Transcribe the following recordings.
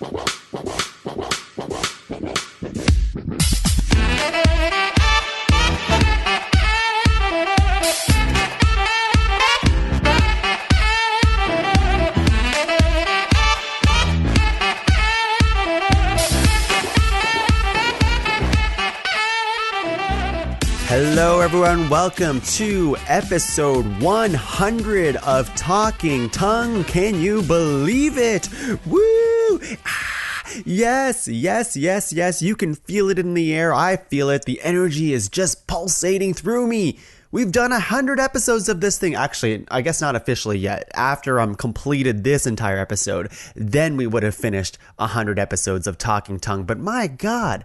Hello everyone, welcome to episode 100 of Talkin Tuong. Can you believe it? Woo! Yes, you can feel it in the air. I feel it. The energy is just pulsating through me. We've done 100 episodes of this thing. Actually, I guess not officially yet. After I'm completed this entire episode, then we would have finished 100 episodes of Talkin Tuong. But my God,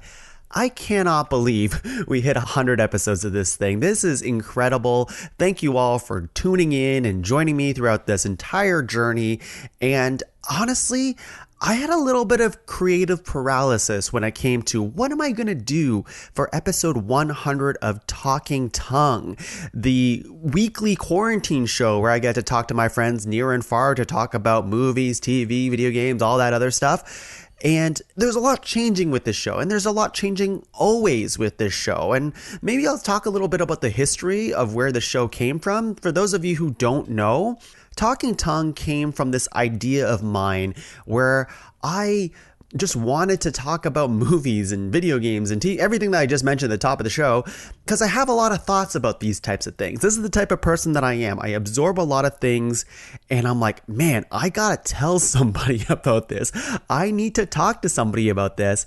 I cannot believe we hit 100 episodes of this thing. This is incredible. Thank you all for tuning in and joining me throughout this entire journey. And honestly, I had a little bit of creative paralysis when I came to what am I going to do for episode 100 of Talkin Tuong, the weekly quarantine show where I get to talk to my friends near and far to talk about movies, TV, video games, all that other stuff. And there's a lot changing with this show, and there's a lot changing always with this show. And maybe I'll talk a little bit about the history of where the show came from. For those of you who don't know, Talkin Tuong came from this idea of mine where I just wanted to talk about movies and video games and everything that I just mentioned at the top of the show, because I have a lot of thoughts about these types of things. This is the type of person that I am. I absorb a lot of things and I'm like, man, I gotta tell somebody about this. I need to talk to somebody about this.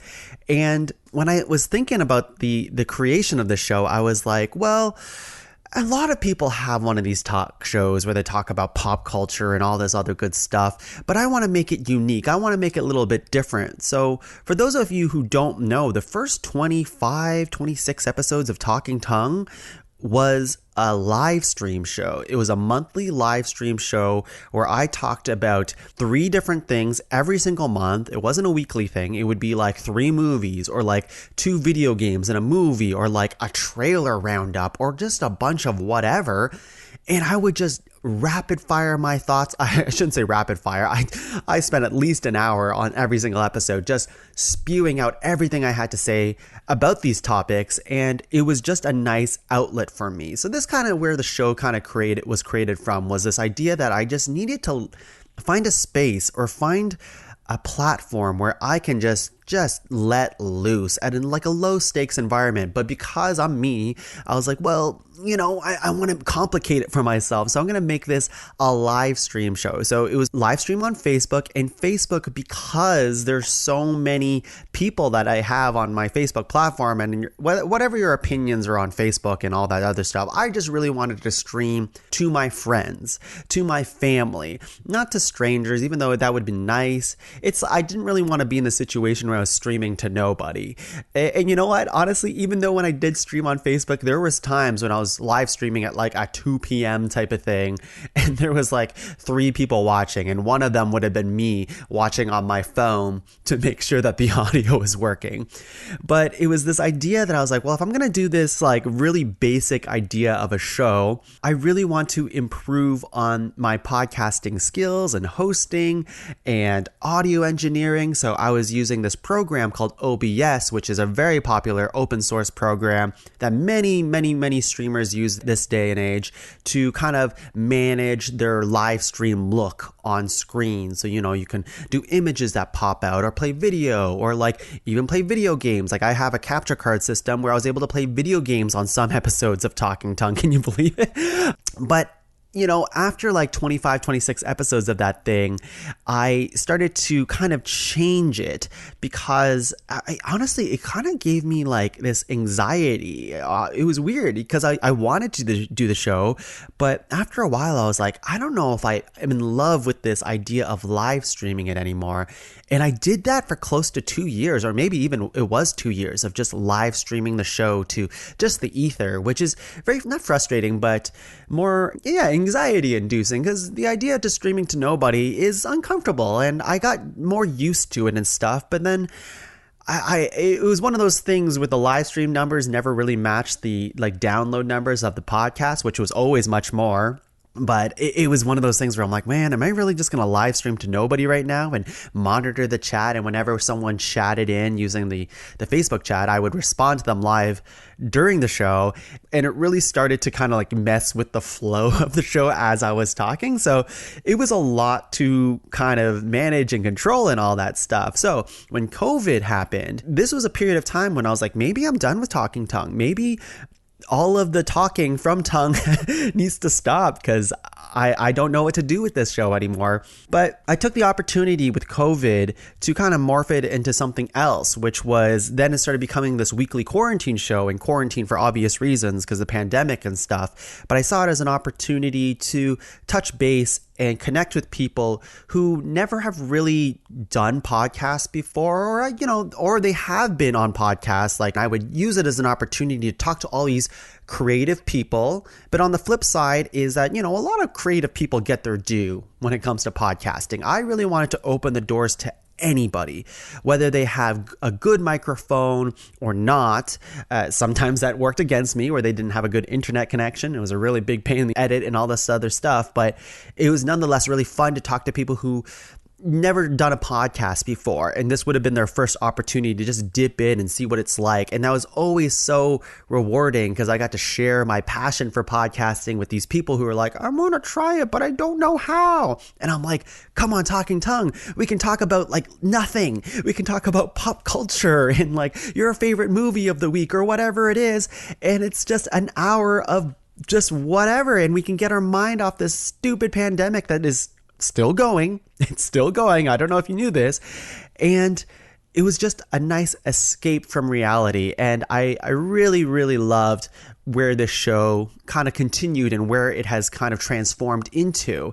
And when I was thinking about the creation of the show, I was like, well, a lot of people have one of these talk shows where they talk about pop culture and all this other good stuff, but I want to make it unique. I want to make it a little bit different. So for those of you who don't know, the first 25, 26 episodes of Talkin Tuong was a live stream show. It was a monthly live stream show where I talked about 3 different things every single month. It wasn't a weekly thing. It would be like 3 movies or like 2 video games and a movie or like a trailer roundup or just a bunch of whatever. And I would just rapid fire my thoughts. I shouldn't say rapid fire. I spent at least an hour on every single episode just spewing out everything I had to say about these topics, and it was just a nice outlet for me. So this kind of where the show kind of was created from was this idea that I just needed to find a space or find a platform where I can just let loose and in like a low stakes environment. But because I'm me, I was like, well, you know, I want to complicate it for myself. So I'm going to make this a live stream show. So it was live stream on Facebook, and Facebook, because there's so many people that I have on my Facebook platform and whatever your opinions are on Facebook and all that other stuff, I just really wanted to stream to my friends, to my family, not to strangers, even though that would be nice. I didn't really want to be in the situation where I was streaming to nobody. And you know what? Honestly, even though when I did stream on Facebook, there was times when I was live streaming at like a 2 p.m. type of thing, and there was like 3 people watching, and one of them would have been me watching on my phone to make sure that the audio was working. But it was this idea that I was like, well, if I'm going to do this like really basic idea of a show, I really want to improve on my podcasting skills and hosting and audio engineering. So I was using this program called OBS, which is a very popular open source program that many streamers use this day and age to kind of manage their live stream look on screen. So, you know, you can do images that pop out or play video or like even play video games. Like I have a capture card system where I was able to play video games on some episodes of Talkin Tuong. Can you believe it? But you know, after like 25, 26 episodes of that thing, I started to kind of change it because honestly, it kind of gave me like this anxiety. It was weird because I wanted to do the show, but after a while I was like, I don't know if I am in love with this idea of live streaming it anymore. And I did that for close to 2 years, or maybe even it was 2 years of just live streaming the show to just the ether, which is very, not frustrating, but more, anxiety inducing, because the idea of just streaming to nobody is uncomfortable, and I got more used to it and stuff. But then it was one of those things with the live stream numbers never really matched the like download numbers of the podcast, which was always much more. But it was one of those things where I'm like, man, am I really just going to live stream to nobody right now and monitor the chat? And whenever someone chatted in using the Facebook chat, I would respond to them live during the show. And it really started to kind of like mess with the flow of the show as I was talking. So it was a lot to kind of manage and control and all that stuff. So when COVID happened, this was a period of time when I was like, maybe I'm done with Talking Tongue. Maybe all of the talking from tongue needs to stop because I don't know what to do with this show anymore. But I took the opportunity with COVID to kind of morph it into something else, which was then it started becoming this weekly quarantine show, and quarantine for obvious reasons because of the pandemic and stuff. But I saw it as an opportunity to touch base and connect with people who never have really done podcasts before, or, or they have been on podcasts. Like I would use it as an opportunity to talk to all these creative people. But on the flip side is that, a lot of creative people get their due when it comes to podcasting. I really wanted to open the doors to anybody, whether they have a good microphone or not. Sometimes that worked against me where they didn't have a good internet connection. It was a really big pain in the edit and all this other stuff, but it was nonetheless really fun to talk to people who never done a podcast before, and this would have been their first opportunity to just dip in and see what it's like. And that was always so rewarding because I got to share my passion for podcasting with these people who are like, I'm gonna try it, but I don't know how. And I'm like, come on, Talking Tongue, we can talk about like nothing. We can talk about pop culture and like your favorite movie of the week or whatever it is, and it's just an hour of just whatever, and we can get our mind off this stupid pandemic that is still going. It's still going. I don't know if you knew this. And it was just a nice escape from reality. And I really, really loved where this show kind of continued and where it has kind of transformed into.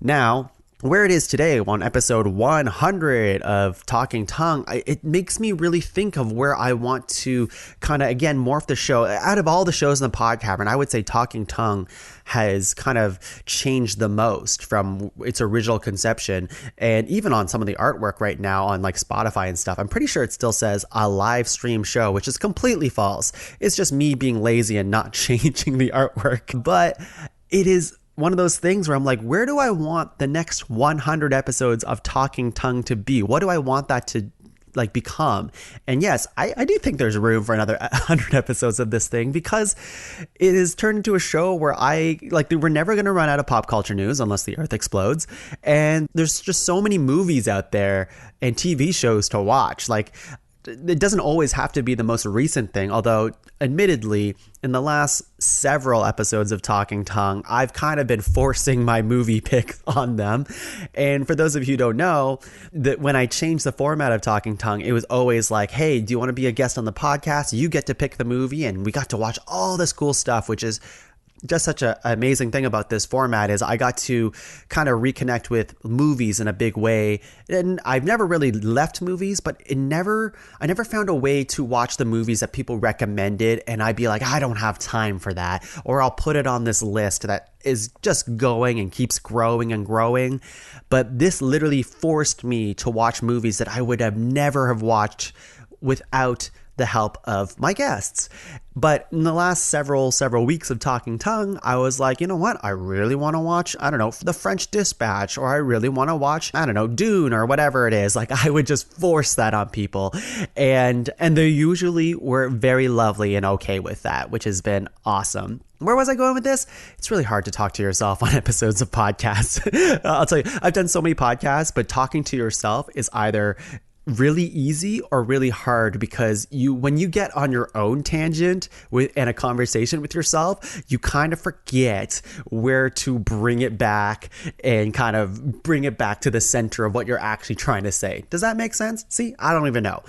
Now, where it is today on episode 100 of Talking Tongue, it makes me really think of where I want to kind of, again, morph the show. Out of all the shows in the podcast, and I would say Talking Tongue has kind of changed the most from its original conception. And even on some of the artwork right now on like Spotify and stuff, I'm pretty sure it still says a live stream show, which is completely false. It's just me being lazy and not changing the artwork. But it is one of those things where I'm like, where do I want the next 100 episodes of Talking Tongue to be? What do I want that to like become? And yes, I do think there's room for another 100 episodes of this thing because it has turned into a show where we're never going to run out of pop culture news unless the earth explodes. And there's just so many movies out there and TV shows to watch. Like, it doesn't always have to be the most recent thing, although admittedly, in the last several episodes of Talking Tongue, I've kind of been forcing my movie pick on them. And for those of you who don't know, that when I changed the format of Talking Tongue, it was always like, hey, do you want to be a guest on the podcast? You get to pick the movie, and we got to watch all this cool stuff, which is just such an amazing thing about this format is I got to kind of reconnect with movies in a big way. And I've never really left movies, but I never found a way to watch the movies that people recommended. And I'd be like, I don't have time for that. Or I'll put it on this list that is just going and keeps growing and growing. But this literally forced me to watch movies that I would have never have watched without the help of my guests. But in the last several weeks of Talking Tongue, I was like, you know what? I really want to watch, I don't know, The French Dispatch, or I really want to watch, I don't know, Dune, or whatever it is. Like, I would just force that on people. And they usually were very lovely and okay with that, which has been awesome. Where was I going with this? It's really hard to talk to yourself on episodes of podcasts. I'll tell you, I've done so many podcasts, but talking to yourself is either really easy or really hard, because when you get on your own tangent and a conversation with yourself, you kind of forget where to bring it back and kind of bring it back to the center of what you're actually trying to say. Does that make sense? See, I don't even know.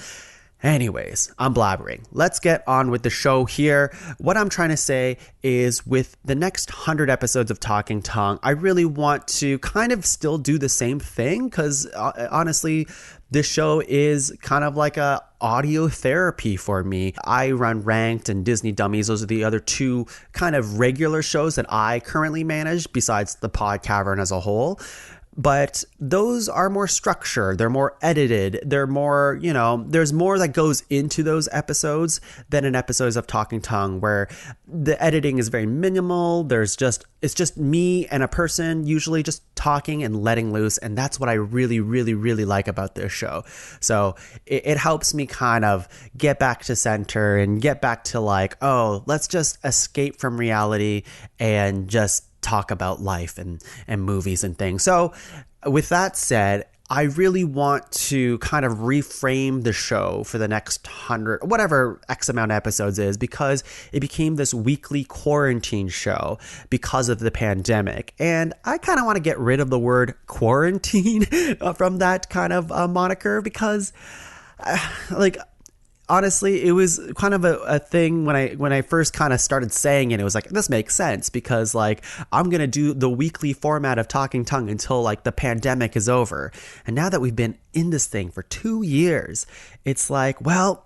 Anyways, I'm blabbering. Let's get on with the show here. What I'm trying to say is with the next 100 episodes of Talking Tongue, I really want to kind of still do the same thing because honestly, this show is kind of like a audio therapy for me. I run Ranked and Disney Dummies. Those are the other two kind of regular shows that I currently manage besides the Pod Cavern as a whole. But those are more structured, they're more edited, they're more, there's more that goes into those episodes than in episodes of Talking Tongue, where the editing is very minimal. It's just me and a person usually just talking and letting loose. And that's what I really, really, really like about this show. So it helps me kind of get back to center and get back to like, oh, let's just escape from reality and just talk about life and movies and things. So with that said, I really want to kind of reframe the show for the next 100, whatever X amount of episodes is, because it became this weekly quarantine show because of the pandemic. And I kind of want to get rid of the word quarantine from that kind of moniker, because honestly, it was kind of a thing when I first kind of started saying it. It was like, this makes sense, because like I'm going to do the weekly format of Talking Tongue until like the pandemic is over. And now that we've been in this thing for 2 years, it's like, well,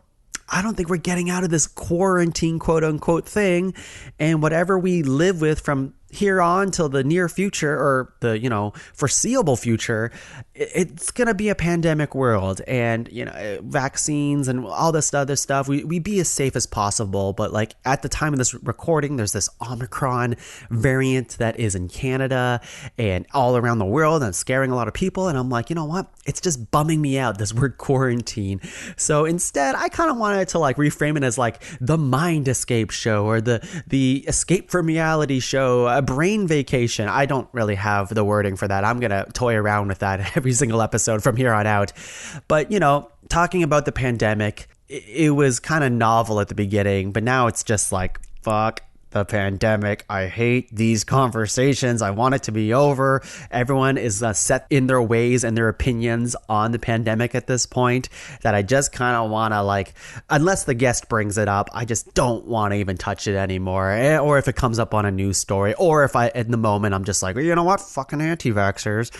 I don't think we're getting out of this quarantine, quote unquote, thing. And whatever we live with from here on till the near future, or the, foreseeable future, it's going to be a pandemic world, and, vaccines and all this other stuff. We be as safe as possible. But like at the time of this recording, there's this Omicron variant that is in Canada and all around the world, and it's scaring a lot of people. And I'm like, you know what? It's just bumming me out, this word quarantine. So instead, I kind of wanted to like reframe it as like the mind escape show, or the escape from reality show, a brain vacation. I don't really have the wording for that. I'm going to toy around with that every single episode from here on out. But, talking about the pandemic, it was kind of novel at the beginning, but now it's just like, fuck the pandemic. I hate these conversations. I want it to be over. Everyone is set in their ways and their opinions on the pandemic at this point, that I just kind of want to, like, unless the guest brings it up, I just don't want to even touch it anymore. Or if it comes up on a news story, or if in the moment I'm just like, you know what, fucking anti-vaxxers,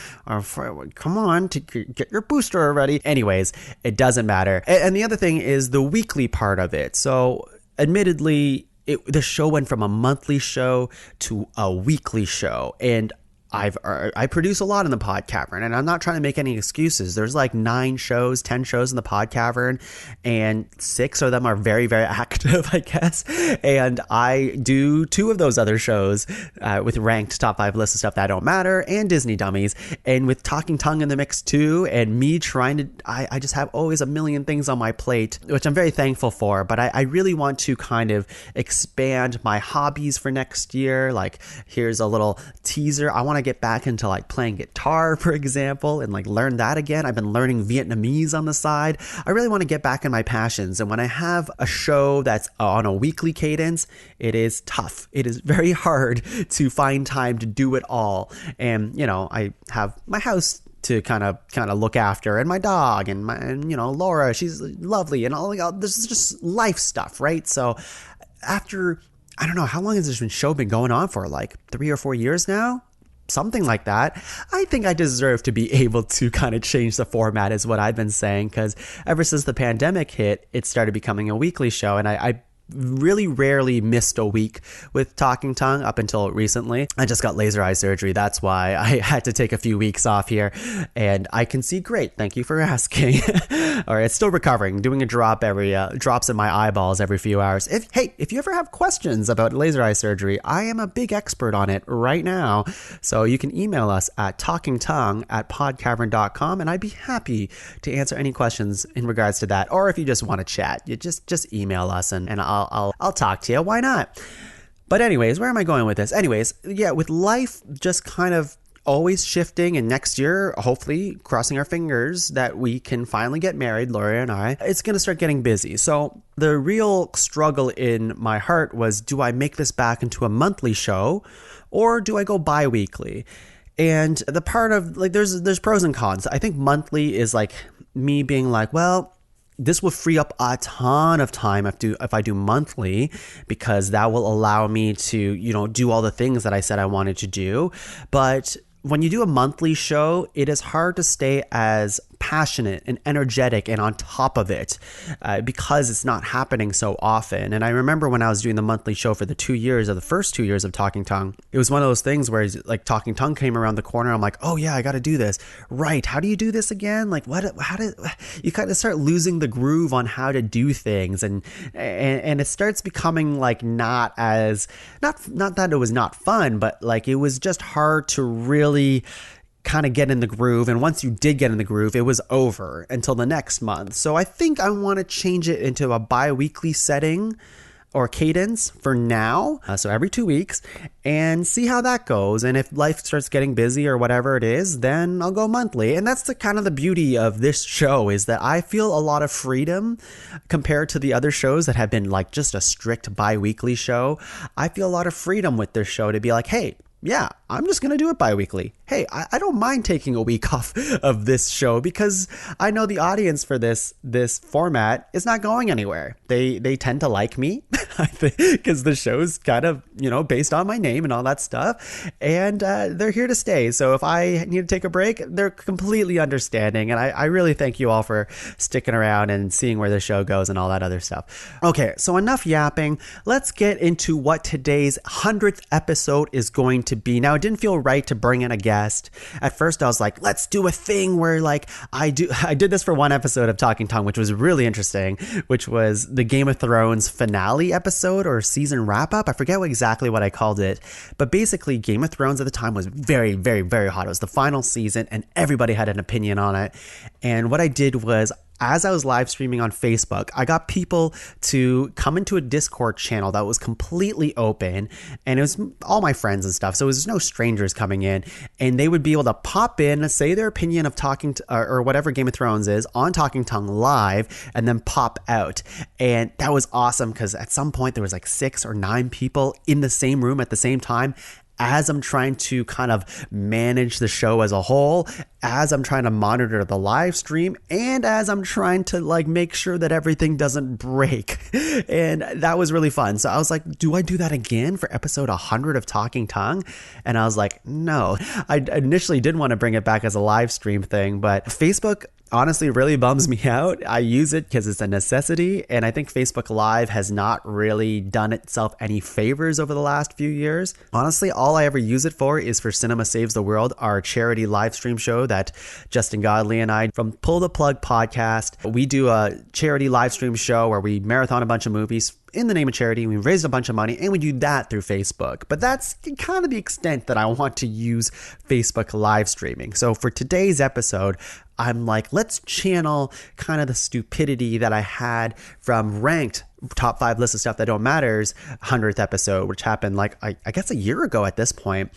come on, to get your booster already. Anyways, it doesn't matter. And the other thing is the weekly part of it. So admittedly, the show went from a monthly show to a weekly show, and I produce a lot in the Pod Cavern, and I'm not trying to make any excuses. There's like 10 shows in the Pod Cavern, and 6 of them are very, very active, I guess. And I do 2 of those other shows with ranked top 5 lists of stuff that don't matter, and Disney Dummies, and with Talking Tongue in the mix too, and me trying to, I just have always a million things on my plate, which I'm very thankful for. But I really want to kind of expand my hobbies for next year. Like, here's a little teaser. I want to get back into like playing guitar, for example, and like learn that again. I've been learning Vietnamese on the side. I really want to get back in my passions. And when I have a show that's on a weekly cadence, it is tough. It is very hard to find time to do it all. And, I have my house to kind of look after, and my dog, and Laura, she's lovely, and all this is just life stuff, right? So after, I don't know, how long has this show been going on for? Like 3 or 4 years now? Something like that. I think I deserve to be able to kind of change the format, is what I've been saying, because ever since the pandemic hit, it started becoming a weekly show, and I really rarely missed a week with Talking Tongue up until recently. I just got laser eye surgery. That's why I had to take a few weeks off here, and I can see great. Thank you for asking. All right, it's still recovering. Doing a drops in my eyeballs every few hours. If you ever have questions about laser eye surgery, I am a big expert on it right now. So you can email us at talkingtongue@podcavern.com, and I'd be happy to answer any questions in regards to that. Or if you just want to chat, you just email us, and I'll talk to you. Why not? But anyways, where am I going with this? Anyways, yeah, with life just kind of always shifting, and next year, hopefully, crossing our fingers that we can finally get married, Lori and I, it's going to start getting busy. So the real struggle in my heart was, do I make this back into a monthly show, or do I go bi-weekly? And the part of, like, there's pros and cons. I think monthly is like me being like, well, this will free up a ton of time if I do monthly, because that will allow me to, do all the things that I said I wanted to do. But when you do a monthly show, it is hard to stay as passionate and energetic and on top of it because it's not happening so often. And I remember when I was doing the monthly show for the first 2 years of Talking Tongue, it was one of those things where like Talking Tongue came around the corner. I'm like, oh yeah, I got to do this. Right. How do you do this again? Like how did you kind of start losing the groove on how to do things, and it starts becoming like not that it was not fun, but like it was just hard to really kind of get in the groove. And once you did get in the groove, it was over until the next month. So I think I want to change it into a bi-weekly setting or cadence for now. So every 2 weeks, and see how that goes. And if life starts getting busy or whatever it is, then I'll go monthly. And that's the kind of the beauty of this show, is that I feel a lot of freedom compared to the other shows that have been like just a strict bi-weekly show. I feel a lot of freedom with this show to be like, hey, yeah, I'm just going to do it bi-weekly. Hey, I don't mind taking a week off of this show because I know the audience for this format is not going anywhere. They tend to like me, I think, because the show's kind of, based on my name and all that stuff. And they're here to stay. So if I need to take a break, they're completely understanding. And I really thank you all for sticking around and seeing where the show goes and all that other stuff. Okay, so enough yapping. Let's get into what today's 100th episode is going to be. Now, it didn't feel right to bring in a guest. At first, I was like, let's do a thing where like I did this for one episode of Talking Tongue, which was really interesting, which was the Game of Thrones finale episode or season wrap up. I forget exactly what I called it, but basically Game of Thrones at the time was very, very, very hot. It was the final season and everybody had an opinion on it. And what I did was, as I was live streaming on Facebook, I got people to come into a Discord channel that was completely open, and it was all my friends and stuff. So it was no strangers coming in, and they would be able to pop in, say their opinion of or whatever Game of Thrones is on Talking Tongue live, and then pop out. And that was awesome because at some point there was like 6 or 9 people in the same room at the same time, as I'm trying to kind of manage the show as a whole, as I'm trying to monitor the live stream, and as I'm trying to like make sure that everything doesn't break. And that was really fun. So I was like, do I do that again for episode 100 of Talking Tongue? And I was like, no. I initially did want to bring it back as a live stream thing, but Facebook honestly really bums me out. I use it because it's a necessity, and I think Facebook Live has not really done itself any favors over the last few years. Honestly, all I ever use it for is for Cinema Saves the World, our charity live stream show that Justin Godley and I from Pull the Plug podcast, we do a charity live stream show where we marathon a bunch of movies in the name of charity. We raised a bunch of money, and we do that through Facebook. But that's kind of the extent that I want to use Facebook live streaming. So for today's episode, I'm like, let's channel kind of the stupidity that I had from Ranked Top 5 List of Stuff That Don't Matter's 100th episode, which happened like, I guess a year ago at this point.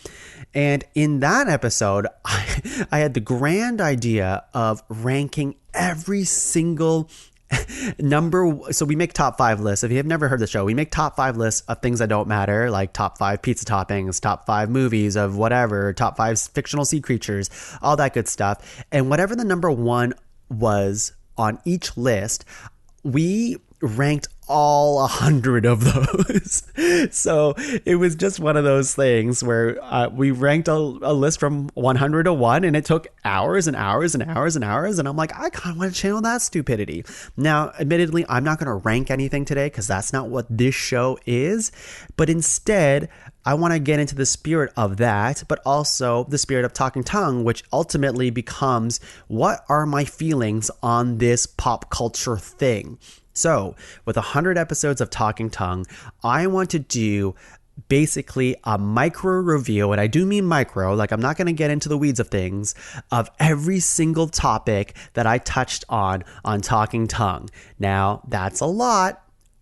And in that episode, I had the grand idea of ranking every single so we make top 5 lists. If you have never heard the show, we make top 5 lists of things that don't matter, like top 5 pizza toppings, top 5 movies of whatever, top 5 fictional sea creatures, all that good stuff. And whatever the number 1 was on each list, we ranked all 100 of those. So it was just one of those things where we ranked a list from 100 to 1, and it took hours and hours and hours and hours. And I'm like, I kind of want to channel that stupidity. Now, admittedly, I'm not going to rank anything today because that's not what this show is. But instead, I want to get into the spirit of that, but also the spirit of Talking Tongue, which ultimately becomes, what are my feelings on this pop culture thing? So with 100 episodes of Talking Tongue, I want to do basically a micro review, and I do mean micro, like I'm not going to get into the weeds of things, of every single topic that I touched on Talking Tongue. Now, that's a lot.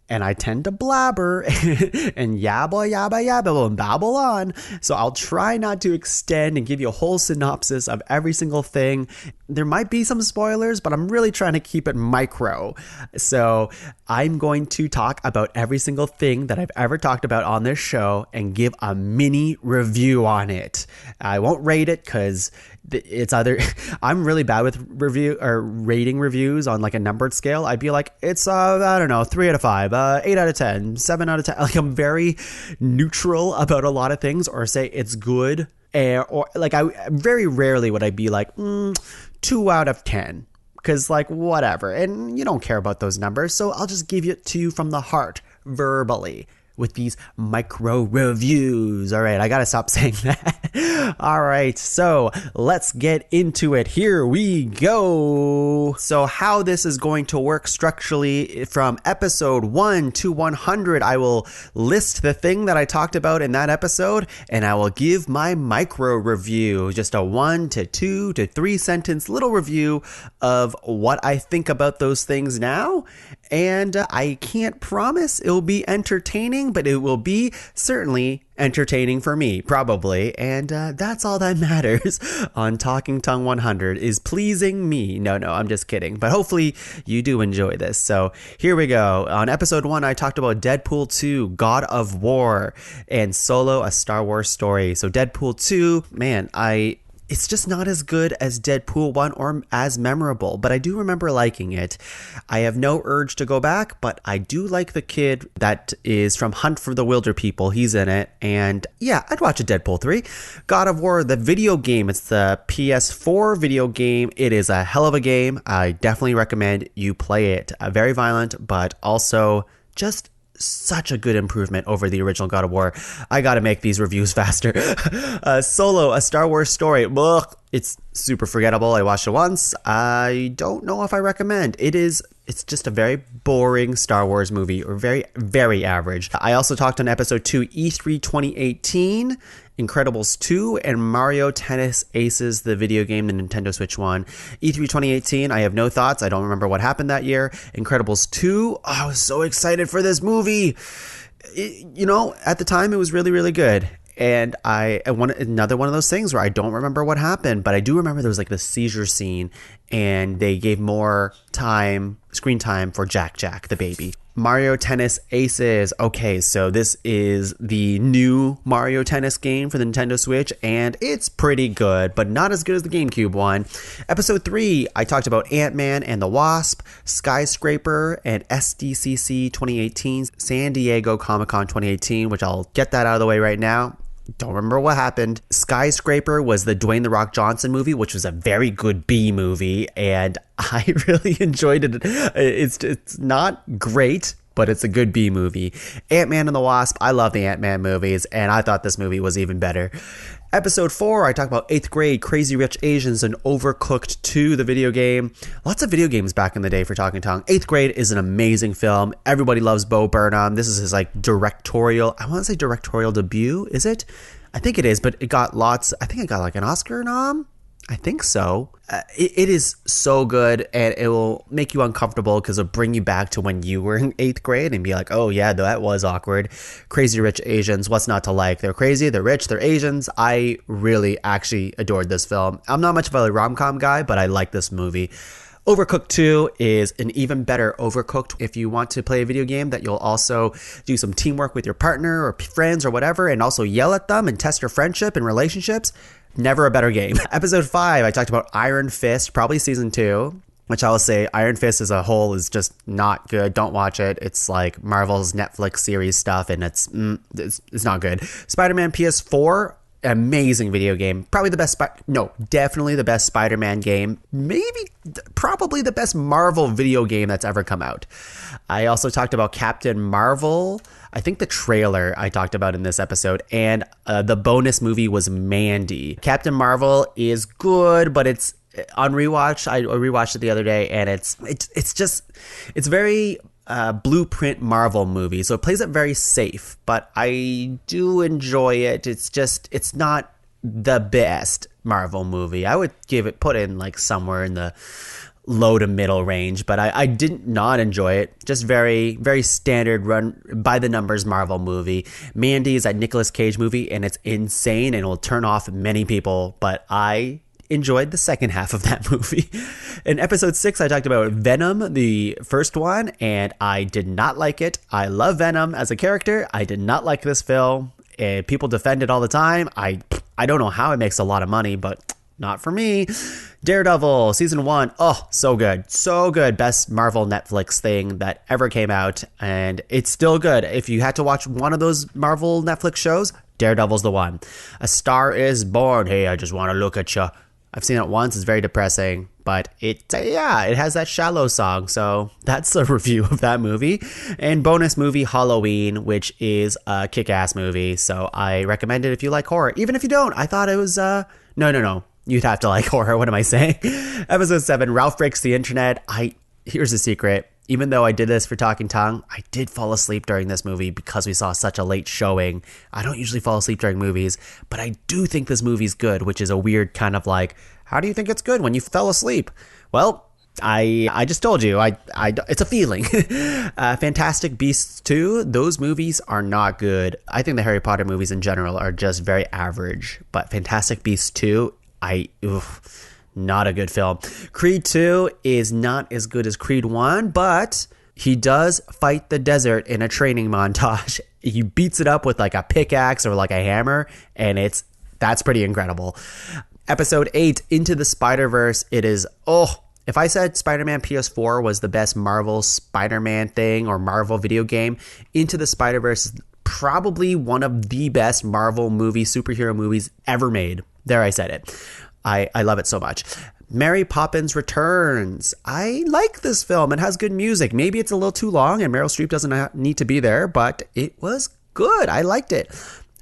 And I tend to blabber and yabba and babble on. So I'll try not to extend and give you a whole synopsis of every single thing. There might be some spoilers, but I'm really trying to keep it micro. So I'm going to talk about every single thing that I've ever talked about on this show and give a mini review on it. I won't rate it because it's either I'm really bad with review or rating reviews on like a numbered scale. I'd be like, it's I don't know, 3 out of 5, 8 out of 10, 7 out of 10. Like I'm very neutral about a lot of things, or say it's good, or like I very rarely would I be like 2 out of 10. because, like, whatever. And you don't care about those numbers, so I'll just give it to you from the heart, verbally, with these micro reviews. All right, I gotta stop saying that. All right, so let's get into it. Here we go. So how this is going to work structurally from episode 1 to 100, I will list the thing that I talked about in that episode, and I will give my micro review, just a 1 to 2 to 3 sentence little review of what I think about those things now. And I can't promise it'll be entertaining, but it will be certainly entertaining for me, probably. And that's all that matters on Talking Tongue 100 is pleasing me. No, I'm just kidding. But hopefully you do enjoy this. So here we go. On episode 1, I talked about Deadpool 2, God of War, and Solo, a Star Wars story. So Deadpool 2, man, it's just not as good as Deadpool 1 or as memorable, but I do remember liking it. I have no urge to go back, but I do like the kid that is from Hunt for the Wilder People. He's in it, and yeah, I'd watch a Deadpool 3. God of War, the video game, it's the PS4 video game. It is a hell of a game. I definitely recommend you play it. Very violent, but also just such a good improvement over the original God of War. I gotta make these reviews faster. Solo, a Star Wars story. Ugh, it's super forgettable. I watched it once. I don't know if I recommend. It's just a very boring Star Wars movie, or very, very average. I also talked on episode 2, E3 2018, Incredibles 2, and Mario Tennis Aces, the video game, the Nintendo Switch one. E3 2018, I have no thoughts. I don't remember what happened that year. Incredibles 2, I was so excited for this movie. At the time, it was really, really good. And another one of those things where I don't remember what happened, but I do remember there was like the seizure scene, and they gave more screen time for Jack, the baby. Mario Tennis Aces. Okay, so this is the new Mario Tennis game for the Nintendo Switch, and it's pretty good, but not as good as the GameCube one. Episode 3, I talked about Ant-Man and the Wasp, Skyscraper, and SDCC 2018, San Diego Comic-Con 2018, which I'll get that out of the way right now. Don't remember what happened. Skyscraper was the Dwayne "The Rock" Johnson movie, which was a very good B movie, and I really enjoyed it. It's not great, but it's a good B movie. Ant-Man and the Wasp, I love the Ant-Man movies, and I thought this movie was even better. Episode 4, I talk about 8th grade, Crazy Rich Asians, and Overcooked 2, the video game. Lots of video games back in the day for Talking Tongue. 8th grade is an amazing film. Everybody loves Bo Burnham. This is his directorial debut, is it? I think it is, but it got an Oscar nom. I think so. It is so good, and it will make you uncomfortable because it'll bring you back to when you were in 8th grade and be like, oh yeah, that was awkward. Crazy Rich Asians, what's not to like? They're crazy, they're rich, they're Asians. I really actually adored this film. I'm not much of a rom-com guy, but I like this movie. Overcooked 2 is an even better Overcooked if you want to play a video game that you'll also do some teamwork with your partner or friends or whatever, and also yell at them and test your friendship and relationships. Never a better game. Episode 5, I talked about Iron Fist, probably season 2, which I will say Iron Fist as a whole is just not good. Don't watch it. It's like Marvel's Netflix series stuff, and it's not good. Spider-Man PS4, amazing video game. Probably the best, definitely the best Spider-Man game. Probably the best Marvel video game that's ever come out. I also talked about Captain Marvel. I think the trailer I talked about in this episode, and the bonus movie was Mandy. Captain Marvel is good, but it's on rewatch. I rewatched it the other day, and it's very blueprint Marvel movie, so it plays it very safe, but I do enjoy it. It's not the best Marvel movie. I would put in like somewhere in the low to middle range, but I did not enjoy it. Just very, very standard run by the numbers Marvel movie. Mandy is a Nicolas Cage movie, and it's insane and will turn off many people, but I enjoyed the second half of that movie. In episode 6, I talked about Venom, the first one, and I did not like it. I love Venom as a character. I did not like this film. People defend it all the time. I don't know how it makes a lot of money, but not for me. Daredevil, season 1. Oh, so good. So good. Best Marvel Netflix thing that ever came out. And it's still good. If you had to watch one of those Marvel Netflix shows, Daredevil's the one. A Star is Born. Hey, I just want to look at you. I've seen it once. It's very depressing. But it has that Shallow song. So that's a review of that movie. And bonus movie Halloween, which is a kick-ass movie. So I recommend it if you like horror. Even if you don't, I thought it was, no. You'd have to like horror. What am I saying? Episode 7, Ralph Breaks the Internet. Here's a secret. Even though I did this for Talking Tongue, I did fall asleep during this movie because we saw such a late showing. I don't usually fall asleep during movies, but I do think this movie's good, which is a weird kind of like, how do you think it's good when you fell asleep? Well, I just told you, it's a feeling. Fantastic Beasts 2, those movies are not good. I think the Harry Potter movies in general are just very average, but Fantastic Beasts 2, not a good film. Creed 2 is not as good as Creed 1, but he does fight the desert in a training montage. He beats it up with like a pickaxe or like a hammer, and that's pretty incredible. Episode 8, Into the Spider-Verse. It is, if I said Spider-Man PS4 was the best Marvel Spider-Man thing or Marvel video game, Into the Spider-Verse is probably one of the best Marvel superhero movies ever made. There, I said it. I love it so much. Mary Poppins Returns. I like this film. It has good music. Maybe it's a little too long and Meryl Streep doesn't need to be there, but it was good. I liked it.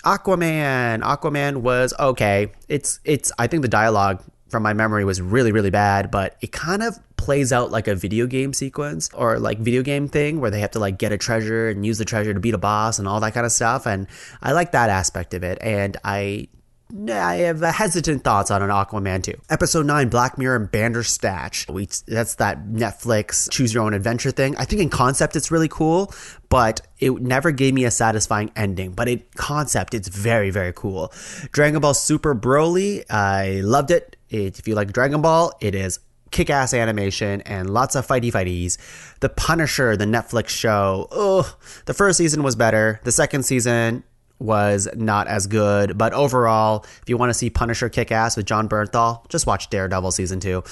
Aquaman was okay. I think the dialogue from my memory was really, really bad, but it kind of plays out like a video game sequence or like video game thing where they have to like get a treasure and use the treasure to beat a boss and all that kind of stuff. And I like that aspect of it. And I have hesitant thoughts on an Aquaman 2. Episode 9, Black Mirror and Bandersnatch. That's that Netflix choose your own adventure thing. I think in concept it's really cool, but it never gave me a satisfying ending. But in concept, it's very, very cool. Dragon Ball Super Broly, I loved it. If you like Dragon Ball, it is kick-ass animation and lots of fighties. The Punisher, the Netflix show. The first season was better. The second season was not as good, but overall, if you want to see Punisher kick ass with John Bernthal, just watch Daredevil season 2.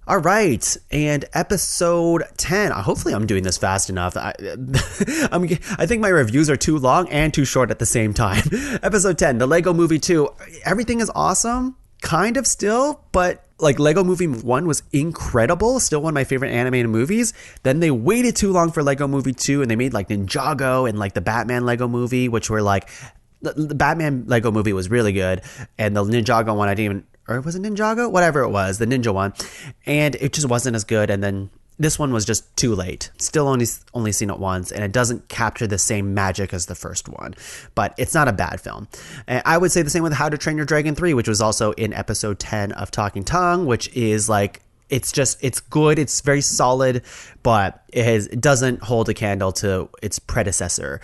All right, and episode 10. Hopefully I'm doing this fast enough. I think my reviews are too long and too short at the same time. Episode 10, The Lego Movie 2. Everything is awesome, kind of still, but like Lego Movie 1 was incredible, still one of my favorite animated movies. Then they waited too long for Lego Movie 2 and they made like Ninjago and like the Batman Lego Movie, which were like, the Batman Lego Movie was really good. And the Ninjago one, or was it Ninjago? Whatever it was, the ninja one. And it just wasn't as good. And then this one was just too late. Still only seen it once, and it doesn't capture the same magic as the first one. But it's not a bad film. And I would say the same with How to Train Your Dragon 3, which was also in episode 10 of Talking Tongue, which is like, it's good. It's very solid, but it doesn't hold a candle to its predecessor.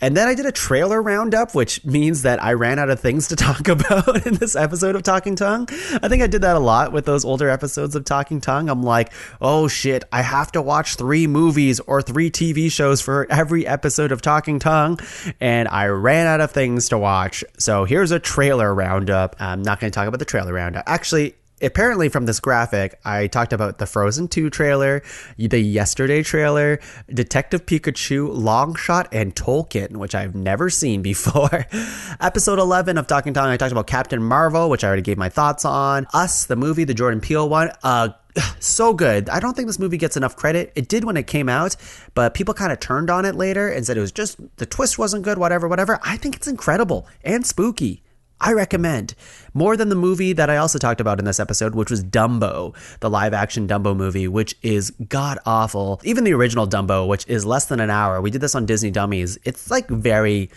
And then I did a trailer roundup, which means that I ran out of things to talk about in this episode of Talking Tongue. I think I did that a lot with those older episodes of Talking Tongue. I'm like, oh shit, I have to watch 3 movies or 3 TV shows for every episode of Talking Tongue. And I ran out of things to watch. So here's a trailer roundup. I'm not going to talk about the trailer roundup. Actually, apparently from this graphic, I talked about the Frozen 2 trailer, the Yesterday trailer, Detective Pikachu, Long Shot, and Tolkien, which I've never seen before. Episode 11 of Talking Tongue, I talked about Captain Marvel, which I already gave my thoughts on. Us, the movie, the Jordan Peele one. So good. I don't think this movie gets enough credit. It did when it came out, but people kind of turned on it later and said it was just, the twist wasn't good, whatever. I think it's incredible and spooky. I recommend. More than the movie that I also talked about in this episode, which was Dumbo, the live action Dumbo movie, which is god awful. Even the original Dumbo, which is less than an hour. We did this on Disney Dummies. It's like very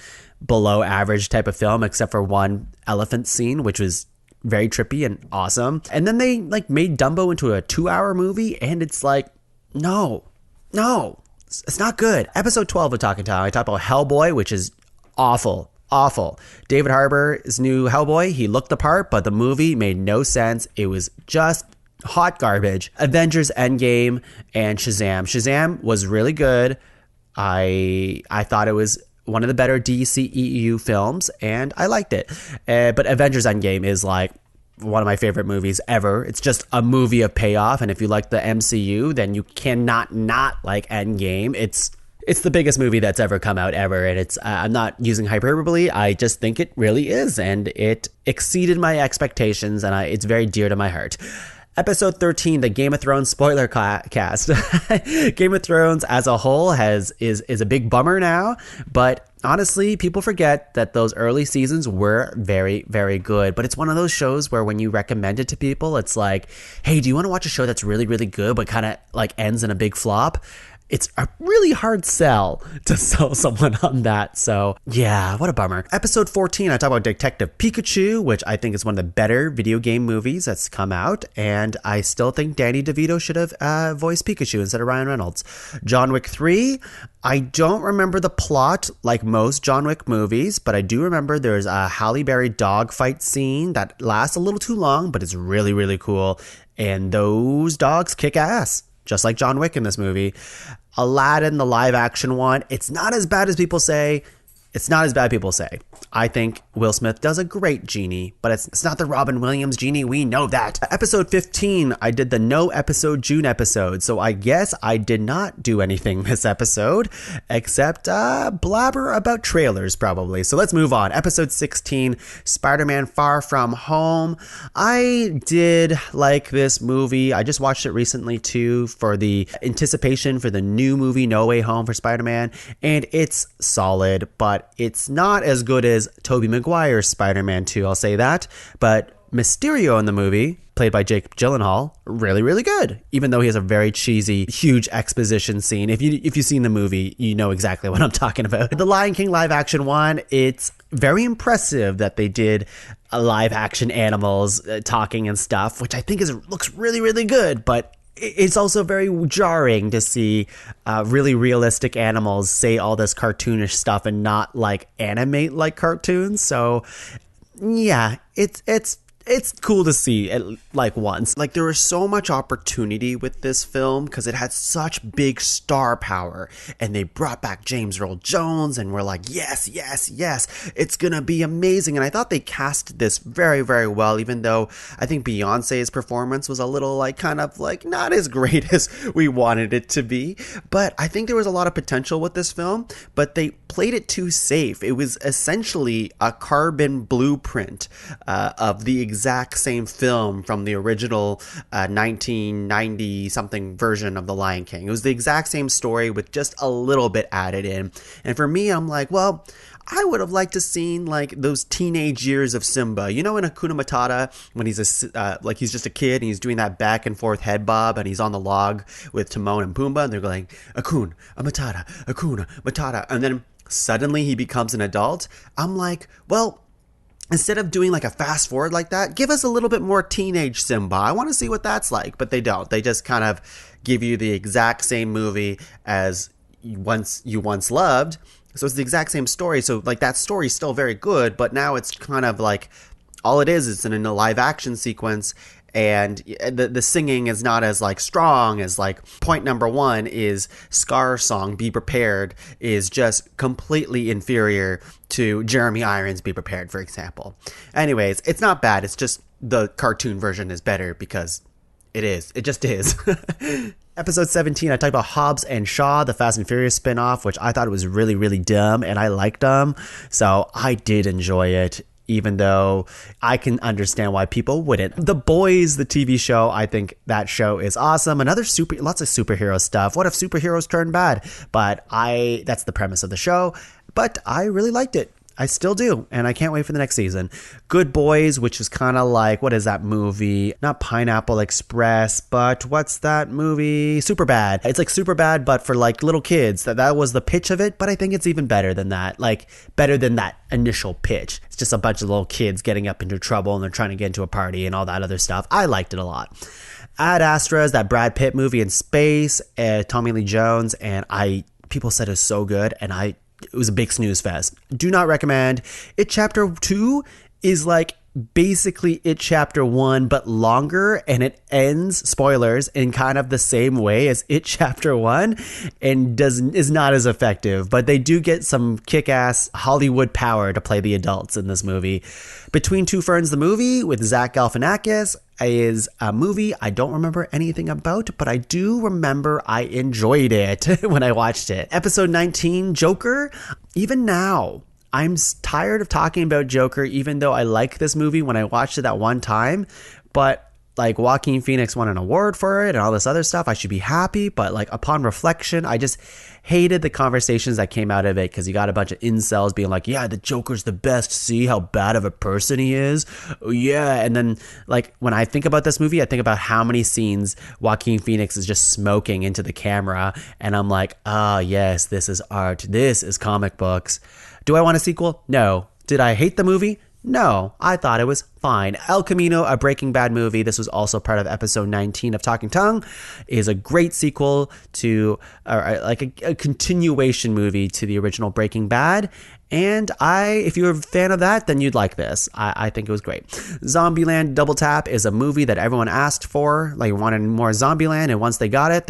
below average type of film, except for one elephant scene, which was very trippy and awesome. And then they like made Dumbo into a 2-hour movie, and it's like, no, it's not good. Episode 12 of Talking Tongue, I talked about Hellboy, which is awful. David Harbour's new Hellboy, he looked the part, but the movie made no sense. It was just hot garbage. Avengers Endgame and Shazam. Shazam was really good. I thought it was one of the better DCEU films, and I liked it. But Avengers Endgame is like one of my favorite movies ever. It's just a movie of payoff, and if you like the MCU, then you cannot not like Endgame. It's the biggest movie that's ever come out ever, and it's I'm not using hyperbole. I just think it really is, and it exceeded my expectations, and it's very dear to my heart. Episode 13, the Game of Thrones spoiler cast. Game of Thrones as a whole is a big bummer now, but honestly, people forget that those early seasons were very, very good. But it's one of those shows where when you recommend it to people, it's like, hey, do you want to watch a show that's really, really good but kind of like ends in a big flop? It's a really hard sell to sell someone on that. So yeah, what a bummer. Episode 14, I talk about Detective Pikachu, which I think is one of the better video game movies that's come out. And I still think Danny DeVito should have voiced Pikachu instead of Ryan Reynolds. John Wick 3, I don't remember the plot like most John Wick movies, but I do remember there's a Halle Berry dogfight scene that lasts a little too long, but it's really, really cool. And those dogs kick ass, just like John Wick in this movie. Aladdin, the live action one, it's not as bad as people say. It's not as bad as people say. I think Will Smith does a great genie, but it's not the Robin Williams genie. We know that. Episode 15, I did the no episode June episode. So I guess I did not do anything this episode except blabber about trailers probably. So let's move on. Episode 16, Spider-Man Far From Home. I did like this movie. I just watched it recently too for the anticipation for the new movie No Way Home for Spider-Man. And it's solid, but it's not as good as Tobey Maguire's Spider-Man 2, I'll say that. But Mysterio in the movie, played by Jake Gyllenhaal, really, really good. Even though he has a very cheesy, huge exposition scene. If you've seen the movie, you know exactly what I'm talking about. The Lion King live action one, it's very impressive that they did a live action animals talking and stuff, which I think looks really, really good. But it's also very jarring to see really realistic animals say all this cartoonish stuff and not like animate like cartoons. So yeah, it's cool to see it like once. Like there was so much opportunity with this film because it had such big star power, and they brought back James Earl Jones, and we're like, yes, it's gonna be amazing. And I thought they cast this very, very well, even though I think Beyonce's performance was a little like kind of like not as great as we wanted it to be. But I think there was a lot of potential with this film, but they played it too safe. It was essentially a carbon blueprint of the exact same film from the original 1990 something version of The Lion King. It was the exact same story with just a little bit added in. And for me, I'm like, well, I would have liked to seen like those teenage years of Simba. You know, in Hakuna Matata, when he's he's just a kid and he's doing that back and forth head bob, and he's on the log with Timon and Pumbaa, and they're going Hakuna Matata, and then suddenly he becomes an adult. I'm like, well, instead of doing like a fast forward like that, give us a little bit more teenage Simba. I want to see what that's like. But they don't. They just kind of give you the exact same movie as you once loved. So it's the exact same story. So like that story is still very good, but now it's kind of like all it is in a live action sequence. And the singing is not as like strong as like point number one is Scar's song Be Prepared is just completely inferior to Jeremy Irons' Be Prepared, for example. Anyways, it's not bad. It's just the cartoon version is better because it just is. Episode 17, I talked about Hobbs and Shaw, the Fast and Furious spinoff, which I thought was really, really dumb, and I liked them. So I did enjoy it, even though I can understand why people wouldn't. The Boys, the TV show, I think that show is awesome. Lots of superhero stuff. What if superheroes turn bad? But that's the premise of the show. But I really liked it. I still do, and I can't wait for the next season. Good Boys, which is kind of like, what is that movie? Not Pineapple Express, but what's that movie? Superbad. It's like Superbad, but for like little kids. That was the pitch of it, but I think it's even better than that. Like, better than that initial pitch. It's just a bunch of little kids getting up into trouble, and they're trying to get into a party and all that other stuff. I liked it a lot. Ad Astra is that Brad Pitt movie in space, Tommy Lee Jones, and people said it was so good, and it was a big snooze fest. Do not recommend. It Chapter 2 is like basically It Chapter 1, but longer, and it ends, spoilers, in kind of the same way as It Chapter 1, and is not as effective. But they do get some kick-ass Hollywood power to play the adults in this movie. Between Two Ferns, the movie with Zach Galifianakis, is a movie I don't remember anything about, but I do remember I enjoyed it when I watched it. Episode 19, Joker. Even now, I'm tired of talking about Joker, even though I like this movie when I watched it that one time. But like Joaquin Phoenix won an award for it and all this other stuff. I should be happy. But like upon reflection, I just hated the conversations that came out of it because you got a bunch of incels being like, yeah, the Joker's the best. See how bad of a person he is. Oh, yeah. And then like when I think about this movie, I think about how many scenes Joaquin Phoenix is just smoking into the camera. And I'm like, oh, yes, this is art. This is comic books. Do I want a sequel? No. Did I hate the movie? No, I thought it was fine. El Camino, a Breaking Bad movie. This was also part of episode 19 of Talkin Tuong, is a great sequel to, like a continuation movie to the original Breaking Bad. And if you're a fan of that, then you'd like this. I think it was great. Zombieland Double Tap is a movie that everyone asked for, like wanted more Zombieland, and once they got it,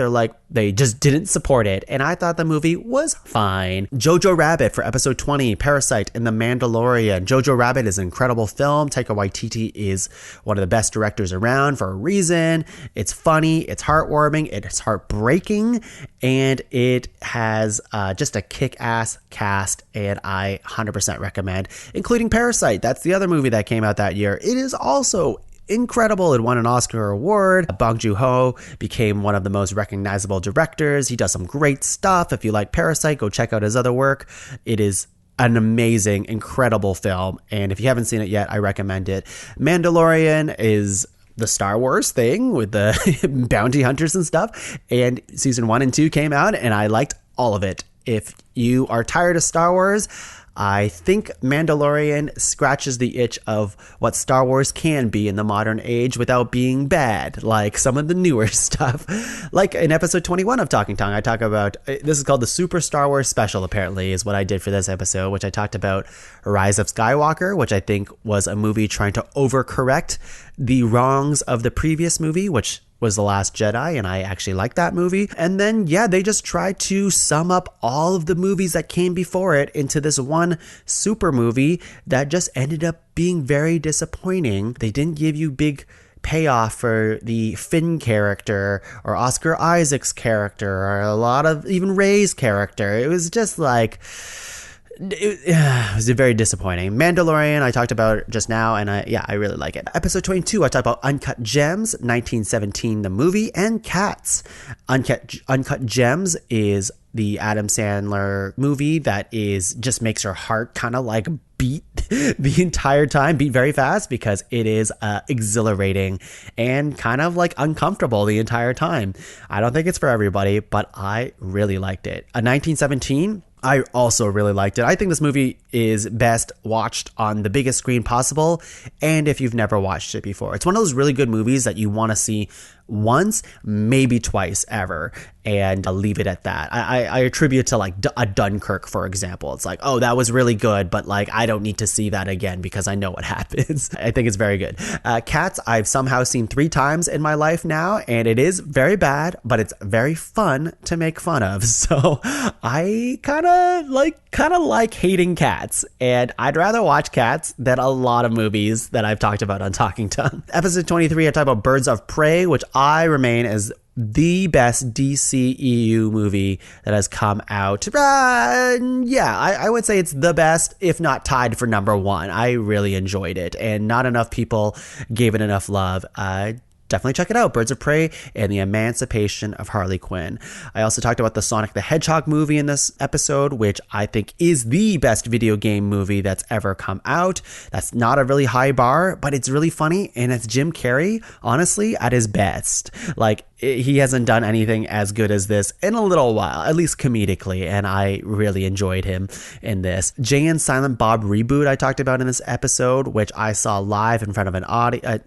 they just didn't support it. And I thought the movie was fine. Jojo Rabbit for episode 20, Parasite and The Mandalorian. Jojo Rabbit is an incredible film. Taika Waititi is one of the best directors around for a reason. It's funny, it's heartwarming, it's heartbreaking, and it has just a kick-ass cast, and I 100% recommend, including Parasite. That's the other movie that came out that year. It is also incredible. It won an Oscar award. Bong Joon-ho became one of the most recognizable directors. He does some great stuff. If you like Parasite, go check out his other work. It is an amazing, incredible film. And if you haven't seen it yet, I recommend it. Mandalorian is the Star Wars thing with the bounty hunters and stuff. And season 1 and 2 came out, and I liked all of it. If you are tired of Star Wars, I think Mandalorian scratches the itch of what Star Wars can be in the modern age without being bad, like some of the newer stuff. Like in episode 21 of Talking Tuong, I talk about, this is called the Super Star Wars Special, apparently, is what I did for this episode, which I talked about Rise of Skywalker, which I think was a movie trying to overcorrect the wrongs of the previous movie, which was The Last Jedi, and I actually liked that movie. And then, yeah, they just tried to sum up all of the movies that came before it into this one super movie that just ended up being very disappointing. They didn't give you big payoff for the Finn character or Oscar Isaac's character or a lot of even Rey's character. It was just like, it was very disappointing. Mandalorian, I talked about just now, and I really like it. Episode 22, I talked about Uncut Gems, 1917, the movie, and Cats. Uncut Gems is the Adam Sandler movie that just makes your heart kind of like beat the entire time, beat very fast, because it is exhilarating and kind of like uncomfortable the entire time. I don't think it's for everybody, but I really liked it. 1917, I also really liked it. I think this movie is best watched on the biggest screen possible, and if you've never watched it before. It's one of those really good movies that you want to see once, maybe twice ever, and I'll leave it at that. I attribute to like a Dunkirk, for example. It's like, oh, that was really good, but like I don't need to see that again because I know what happens. I think it's very good. Cats, I've somehow seen 3 times in my life now, and it is very bad, but it's very fun to make fun of. So I kind of like hating Cats, and I'd rather watch Cats than a lot of movies that I've talked about on Talking Tuong. Episode 23, I talk about Birds of Prey, which I remain as the best DCEU movie that has come out. I would say it's the best, if not tied for number 1. I really enjoyed it, and not enough people gave it enough love. Definitely check it out. Birds of Prey and the Emancipation of Harley Quinn. I also talked about the Sonic the Hedgehog movie in this episode, which I think is the best video game movie that's ever come out. That's not a really high bar, but it's really funny, and it's Jim Carrey, honestly, at his best. Like, he hasn't done anything as good as this in a little while, at least comedically, and I really enjoyed him in this. Jay and Silent Bob reboot I talked about in this episode, which I saw live in front of an audience,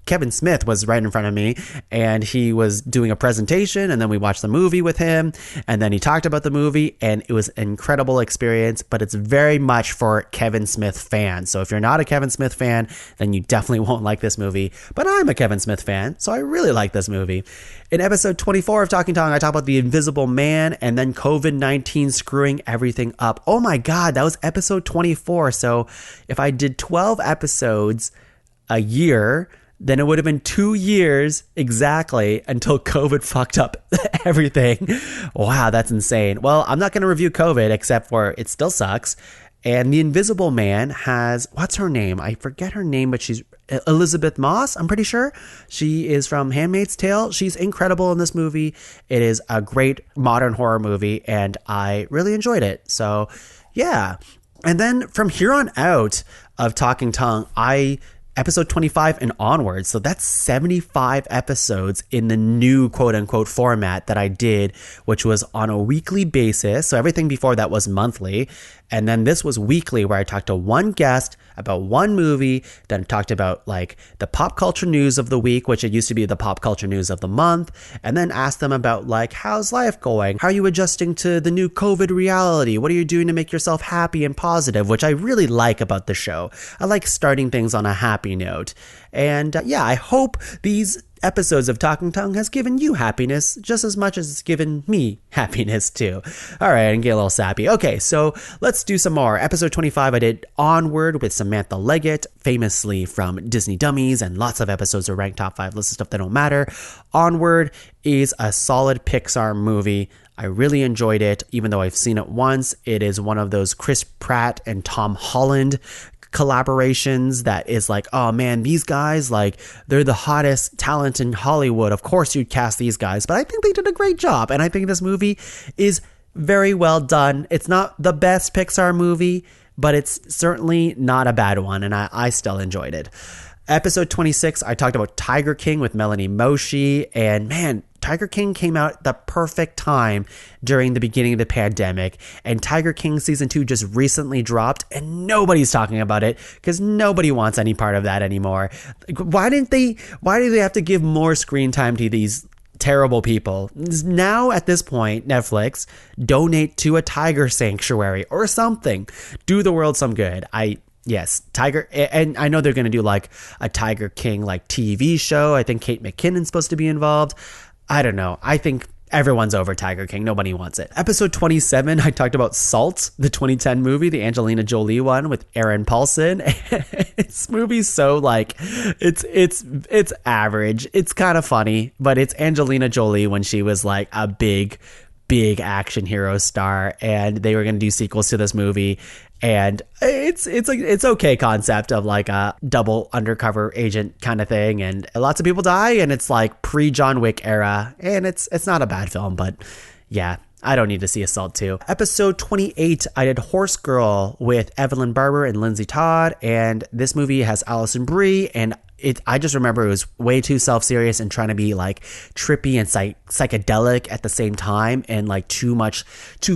Kevin Smith was right in front of me, and he was doing a presentation, and then we watched the movie with him, and then he talked about the movie, and it was an incredible experience, but it's very much for Kevin Smith fans. So if you're not a Kevin Smith fan, then you definitely won't like this movie, but I'm a Kevin Smith fan, so I really like this movie. In episode 24 of Talking Tuong, I talk about The Invisible Man and then COVID-19 screwing everything up. Oh my God, that was episode 24. So if I did 12 episodes a year, then it would have been 2 years exactly until COVID fucked up everything. Wow, that's insane. Well, I'm not going to review COVID except for it still sucks. And the Invisible Man has, what's her name? I forget her name, but she's Elizabeth Moss, I'm pretty sure. She is from Handmaid's Tale. She's incredible in this movie. It is a great modern horror movie, and I really enjoyed it. So, yeah. And then from here on out of Talking Tongue, episode 25 and onwards. So that's 75 episodes in the new quote unquote format that I did, which was on a weekly basis. So everything before that was monthly. And then this was weekly, where I talked to one guest about one movie, then talked about like the pop culture news of the week, which it used to be the pop culture news of the month, and then asked them about like, how's life going? How are you adjusting to the new COVID reality? What are you doing to make yourself happy and positive? Which I really like about the show. I like starting things on a happy note. And yeah, I hope these episodes of Talking Tongue has given you happiness just as much as it's given me happiness too. All right, and get a little sappy. Okay, so let's do some more. Episode 25, I did Onward with Samantha Leggett, famously from Disney Dummies, and lots of episodes are ranked top 5 lists of stuff that don't matter. Onward is a solid Pixar movie. I really enjoyed it, even though I've seen it once. It is one of those Chris Pratt and Tom Holland collaborations that is like, oh man, these guys, like, they're the hottest talent in Hollywood. Of course you'd cast these guys, but I think they did a great job. And I think this movie is very well done. It's not the best Pixar movie, but it's certainly not a bad one. And I still enjoyed it. Episode 26, I talked about Tiger King with Melanie Moshi, and man, Tiger King came out at the perfect time during the beginning of the pandemic, and Tiger King season 2 just recently dropped, and nobody's talking about it because nobody wants any part of that anymore. Why do they have to give more screen time to these terrible people? Now at this point, Netflix, donate to a tiger sanctuary or something. Do the world some good. Yes, Tiger, and I know they're going to do like a Tiger King like TV show. I think Kate McKinnon's supposed to be involved. I don't know. I think everyone's over Tiger King. Nobody wants it. Episode 27, I talked about Salt, the 2010 movie, the Angelina Jolie one with Aaron Paulson. This movie's so like, it's average. It's kind of funny, but it's Angelina Jolie when she was like a big action hero star, and they were going to do sequels to this movie. And it's okay concept of like a double undercover agent kind of thing, and lots of people die, and it's like pre-John Wick era, and it's not a bad film, but yeah, I don't need to see Assault 2. Episode 28, I did Horse Girl with Evelyn Barber and Lindsay Todd, and this movie has Alison Brie, and I just remember it was way too self-serious and trying to be like trippy and psychedelic at the same time, and like too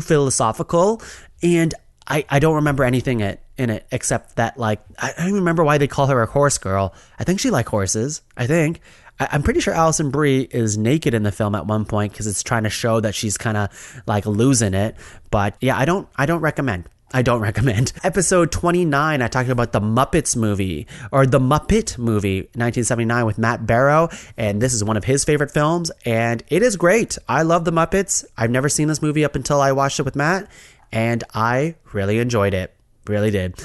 philosophical, and I don't remember anything in it except that, like, I don't even remember why they call her a horse girl. I think she likes horses. I'm pretty sure Alison Brie is naked in the film at one point because it's trying to show that she's kind of like losing it. But yeah, I don't recommend. I don't recommend. Episode 29, I talked about the Muppets movie, or the Muppet movie, 1979 with Matt Barrow, and this is one of his favorite films, and it is great. I love the Muppets. I've never seen this movie up until I watched it with Matt, and I really enjoyed it. Really did.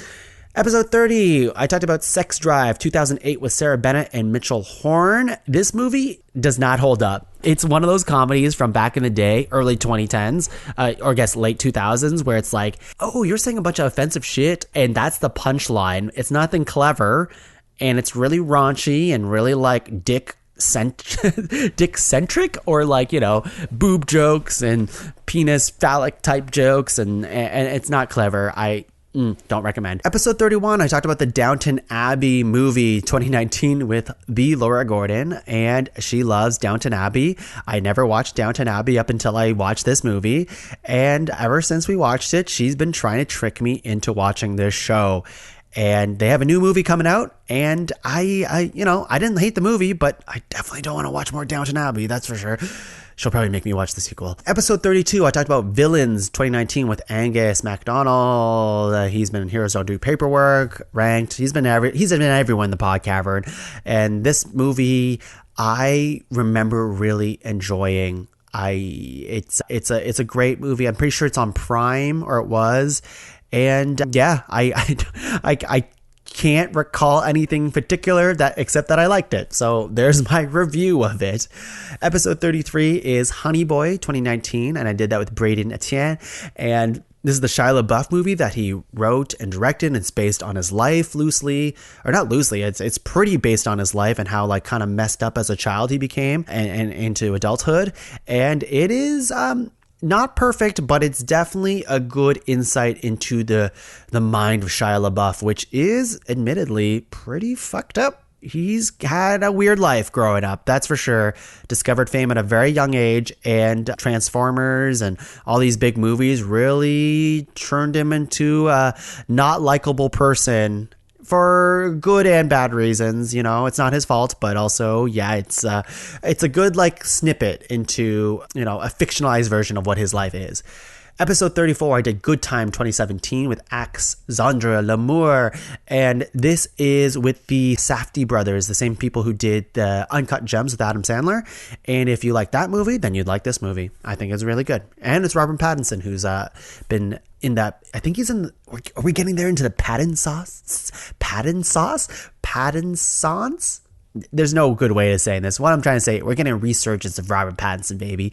Episode 30, I talked about Sex Drive 2008 with Sarah Bennett and Mitchell Horn. This movie does not hold up. It's one of those comedies from back in the day, early 2010s, or I guess late 2000s, where it's like, oh, you're saying a bunch of offensive shit, and that's the punchline. It's nothing clever, and it's really raunchy and really like dick-centric, or like, you know, boob jokes and penis phallic type jokes, and it's not clever. I don't recommend. Episode 31, I talked about the Downton Abbey movie 2019 with the Laura Gordon, and she loves Downton Abbey. I never watched Downton Abbey up until I watched this movie, and ever since we watched it, she's been trying to trick me into watching this show. And they have a new movie coming out, and I didn't hate the movie, but I definitely don't want to watch more Downton Abbey, that's for sure. She'll probably make me watch the sequel. Episode 32, I talked about Villains 2019 with Angus MacDonald. He's been in Heroes Don't Do Paperwork, Ranked. He's been everywhere in the pod cavern. And this movie, I remember really enjoying. It's a great movie. I'm pretty sure it's on Prime, or it was. And yeah, I can't recall anything particular except that I liked it. So there's my review of it. Episode 33 is Honey Boy 2019, and I did that with Braden Etienne. And This is the Shia LaBeouf movie that he wrote and directed, and it's based on his life loosely, or not loosely, it's pretty based on his life and how like kind of messed up as a child he became and into adulthood. And it is not perfect, but it's definitely a good insight into the mind of Shia LaBeouf, which is admittedly pretty fucked up. He's had a weird life growing up, that's for sure. Discovered fame at a very young age, and Transformers and all these big movies really turned him into a not likable person for good and bad reasons. You know, it's not his fault, but also, yeah, it's a good like snippet into, you know, a fictionalized version of what his life is. Episode 34, I did Good Time 2017 with Alexandre Lamour, and this is with the Safdie brothers, the same people who did the Uncut Gems with Adam Sandler. And if you like that movie, then you'd like this movie. I think it's really good. And it's Robert Pattinson, who's been in that. I think he's in. Are we getting there into the Pattinsons? There's no good way of saying this. What I'm trying to say, we're getting a resurgence of Robert Pattinson, baby.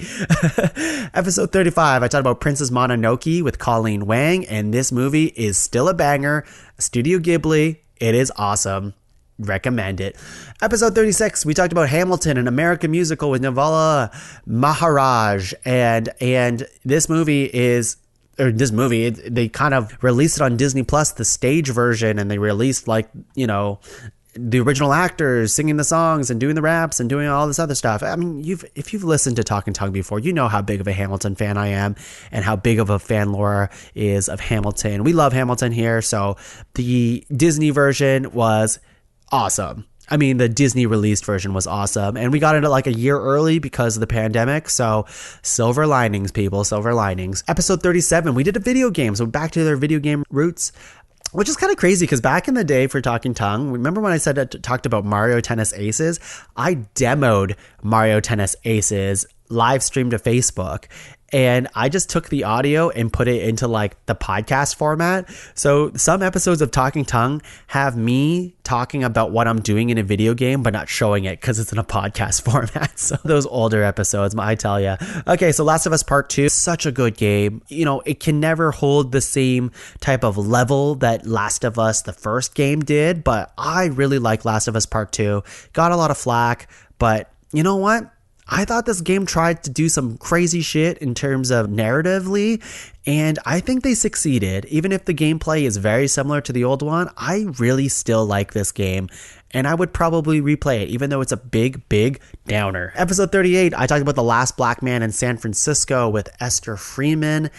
Episode 35, I talked about Princess Mononoke with Colleen Wang, and this movie is still a banger. Studio Ghibli, it is awesome. Recommend it. Episode 36, we talked about Hamilton, an American musical with Navala Maharaj, and this movie is... they kind of released it on Disney Plus, the stage version, and they released like, you know, the original actors singing the songs and doing the raps and doing all this other stuff. I mean, if you've listened to Talkin Tuong before, you know how big of a Hamilton fan I am and how big of a fan Laura is of Hamilton. We love Hamilton here, so the Disney version was awesome. I mean, the Disney released version was awesome, and we got it like a year early because of the pandemic. So silver linings, people, silver linings. Episode 37, we did a video game. So back to their video game roots, which is kind of crazy because back in the day for Talkin Tuong, remember when I said I talked about Mario Tennis Aces? I demoed Mario Tennis Aces, live streamed to Facebook, and I just took the audio and put it into like the podcast format. So some episodes of Talkin Tuong have me talking about what I'm doing in a video game, but not showing it because it's in a podcast format. So those older episodes, I tell you. Okay, so Last of Us Part 2, such a good game. You know, it can never hold the same type of level that Last of Us, the first game, did, but I really like Last of Us Part 2. Got a lot of flack, but you know what? I thought this game tried to do some crazy shit in terms of narratively, and I think they succeeded. Even if the gameplay is very similar to the old one, I really still like this game, and I would probably replay it, even though it's a big, big downer. Episode 38, I talked about The Last Black Man in San Francisco with Esther Freeman,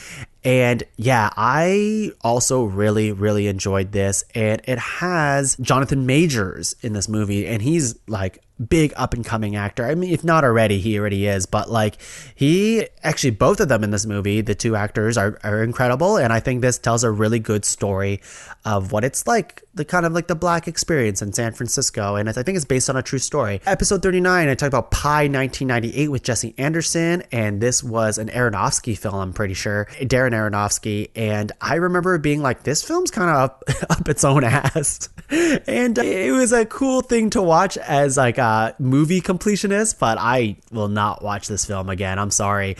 and yeah, I also really, really enjoyed this, and it has Jonathan Majors in this movie, and he's like big up and coming actor. I mean, if not already, he already is, but like he actually, both of them in this movie, the two actors are incredible. And I think this tells a really good story of what it's like, the kind of like the Black experience in San Francisco. And I think it's based on a true story. Episode 39, I talked about Pi 1998 with Jesse Anderson. And this was an Aronofsky film, I'm pretty sure, Darren Aronofsky. And I remember it being like, this film's kind of up its own ass. And it was a cool thing to watch as like a movie completionist, but I will not watch this film again. I'm sorry.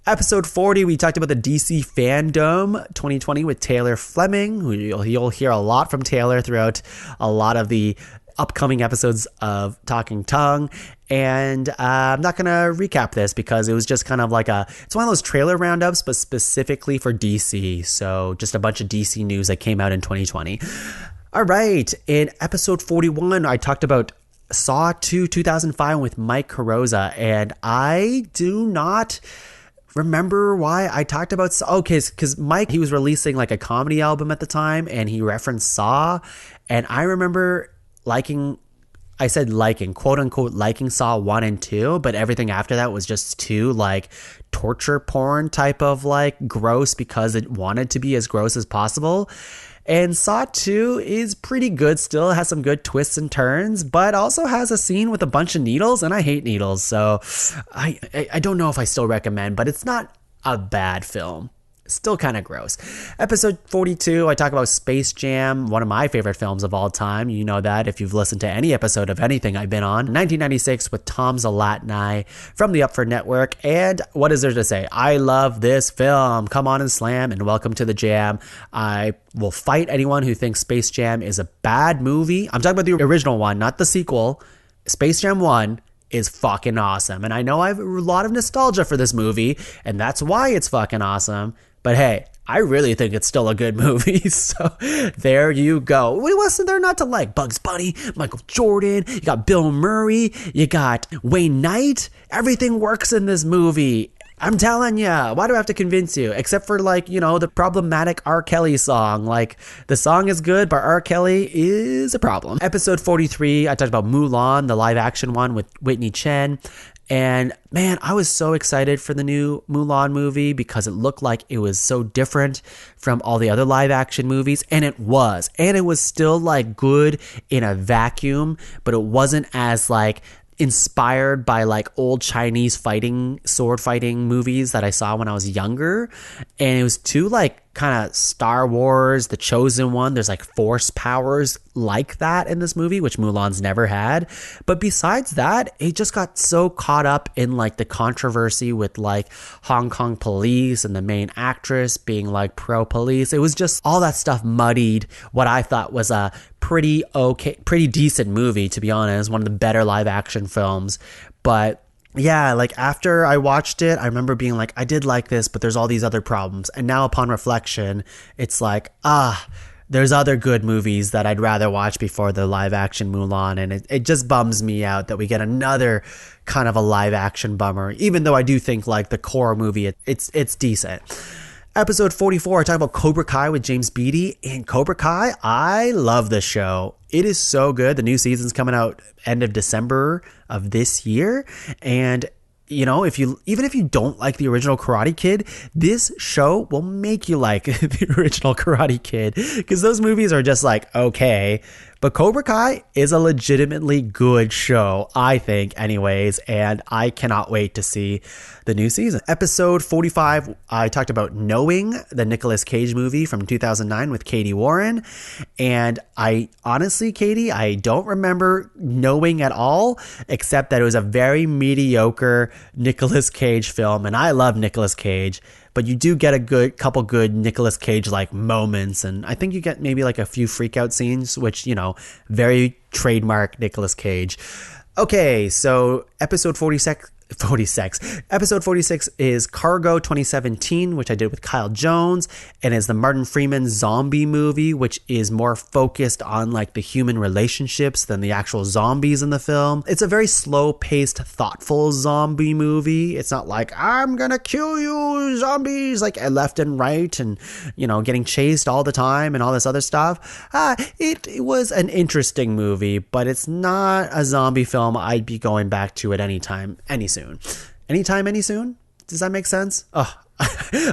Episode 40, we talked about the DC Fandom 2020 with Taylor Fleming, who you'll hear a lot from Taylor throughout a lot of the upcoming episodes of Talkin Tuong. And I'm not going to recap this because it was just kind of like it's one of those trailer roundups, but specifically for DC. So just a bunch of DC news that came out in 2020. All right. In episode 41, I talked about Saw 2 2005 with Mike Carosa, and I do not remember why I talked about Saw. Okay, because Mike, he was releasing like a comedy album at the time, and he referenced Saw, and I remember quote unquote liking Saw 1 and 2, but everything after that was just too like torture porn type of like gross because it wanted to be as gross as possible. And Saw 2 is pretty good still. It has some good twists and turns, but also has a scene with a bunch of needles, and I hate needles. So I don't know if I still recommend, but it's not a bad film. Still kind of gross. Episode 42, I talk about Space Jam, one of my favorite films of all time. You know that if you've listened to any episode of anything I've been on. 1996 with Tom Zalatni from the Up For Network. And what is there to say? I love this film. Come on and slam and welcome to the jam. I will fight anyone who thinks Space Jam is a bad movie. I'm talking about the original one, not the sequel. Space Jam 1 is fucking awesome. And I know I have a lot of nostalgia for this movie, and that's why it's fucking awesome. But hey, I really think it's still a good movie. So there you go. What wasn't there not to like? Bugs Bunny, Michael Jordan, you got Bill Murray, you got Wayne Knight. Everything works in this movie. I'm telling ya, why do I have to convince you? Except for the problematic R. Kelly song. The song is good, but R. Kelly is a problem. Episode 43, I talked about Mulan, the live action one with Whitney Chen. And man, I was so excited for the new Mulan movie because it looked like it was so different from all the other live action movies. And it was. And it was still good in a vacuum, but it wasn't as inspired by old Chinese sword fighting movies that I saw when I was younger. And it was too kind of Star Wars, The Chosen One. There's force powers like that in this movie, which Mulan's never had. But besides that, it just got so caught up in the controversy with Hong Kong police and the main actress being pro police. It was just all that stuff muddied what I thought was a pretty decent movie, to be honest. One of the better live action films. But yeah, after I watched it, I remember being I did like this, but there's all these other problems. And now upon reflection, it's there's other good movies that I'd rather watch before the live action Mulan. And it just bums me out that we get another kind of a live action bummer, even though I do think the core movie, it's decent. Episode 44, I talk about Cobra Kai with James Beatty. And Cobra Kai, I love this show. It is so good. The new season's coming out end of December of this year. And even if you don't like the original Karate Kid, this show will make you like the original Karate Kid, because those movies are just okay. But Cobra Kai is a legitimately good show, I think, anyways, and I cannot wait to see the new season. Episode 45, I talked about Knowing, the Nicolas Cage movie from 2009 with Katie Warren. And I honestly, Katie, I don't remember Knowing at all, except that it was a very mediocre Nicolas Cage film. And I love Nicolas Cage, but you do get a couple good Nicolas Cage moments, and I think you get maybe a few freak out scenes, which very trademark Nicolas Cage. Okay, so episode 46 is Cargo 2017, which I did with Kyle Jones, and is the Martin Freeman zombie movie, which is more focused on the human relationships than the actual zombies in the film. It's a very slow-paced, thoughtful zombie movie. It's not I'm gonna kill you, zombies, left and right, and getting chased all the time and all this other stuff. It was an interesting movie, but it's not a zombie film I'd be going back to at any time, any soon. Anytime, any soon? Does that make sense? Oh,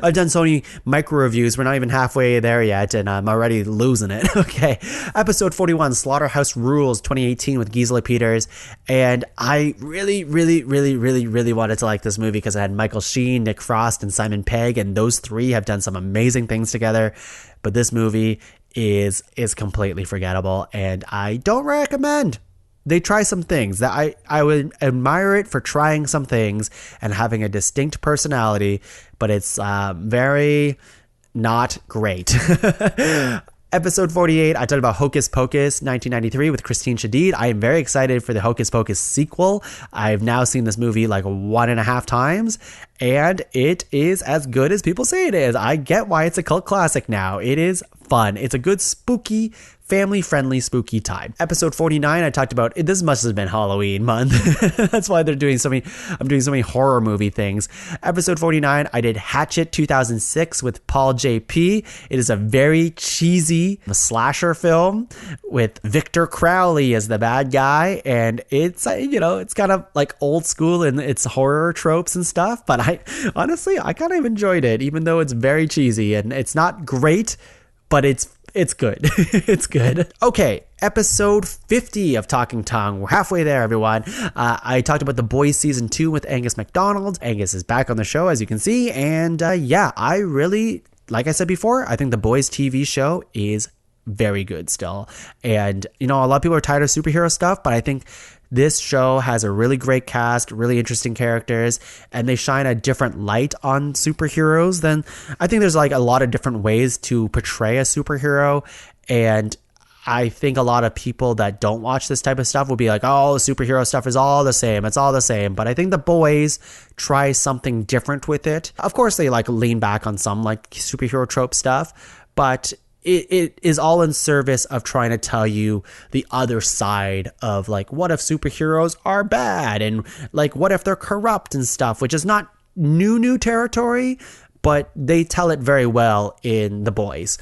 I've done so many micro reviews. We're not even halfway there yet, and I'm already losing it. Okay. Episode 41, Slaughterhouse Rules 2018 with Gisela Peters. And I really, really, really, really, really wanted to like this movie because it had Michael Sheen, Nick Frost, and Simon Pegg, and those three have done some amazing things together. But this movie is completely forgettable, and I don't recommend. They try some things that I would admire it for trying some things and having a distinct personality, but it's very not great. Episode 48, I talked about Hocus Pocus 1993 with Christine Shadid. I am very excited for the Hocus Pocus sequel. I've now seen this movie 1.5 times, and it is as good as people say it is. I get why it's a cult classic now. It is fun. It's a good spooky, family-friendly spooky time. Episode 49, I talked about, this must have been Halloween month. That's why I'm doing so many horror movie things. Episode 49, I did Hatchet 2006 with Paul J.P. It is a very cheesy slasher film with Victor Crowley as the bad guy. And it's, it's kind of old school in its horror tropes and stuff. But I honestly kind of enjoyed it, even though it's very cheesy and it's not great. But it's it's good. It's good. Okay, episode 50 of Talking Tuong. We're halfway there, everyone. I talked about The Boys Season 2 with Angus MacDonald. Angus is back on the show, as you can see. And I really, like I said before, I think The Boys TV show is very good still. And, a lot of people are tired of superhero stuff, but I think this show has a really great cast, really interesting characters, and they shine a different light on superheroes than, I think there's like a lot of different ways to portray a superhero. And I think a lot of people that don't watch this type of stuff will be like, oh, superhero stuff is all the same. It's all the same. But I think The Boys try something different with it. Of course, they like lean back on some like superhero trope stuff, but it is all in service of trying to tell you the other side of like, what if superheroes are bad? And like, what if they're corrupt and stuff, which is not new territory, but they tell it very well in The Boys.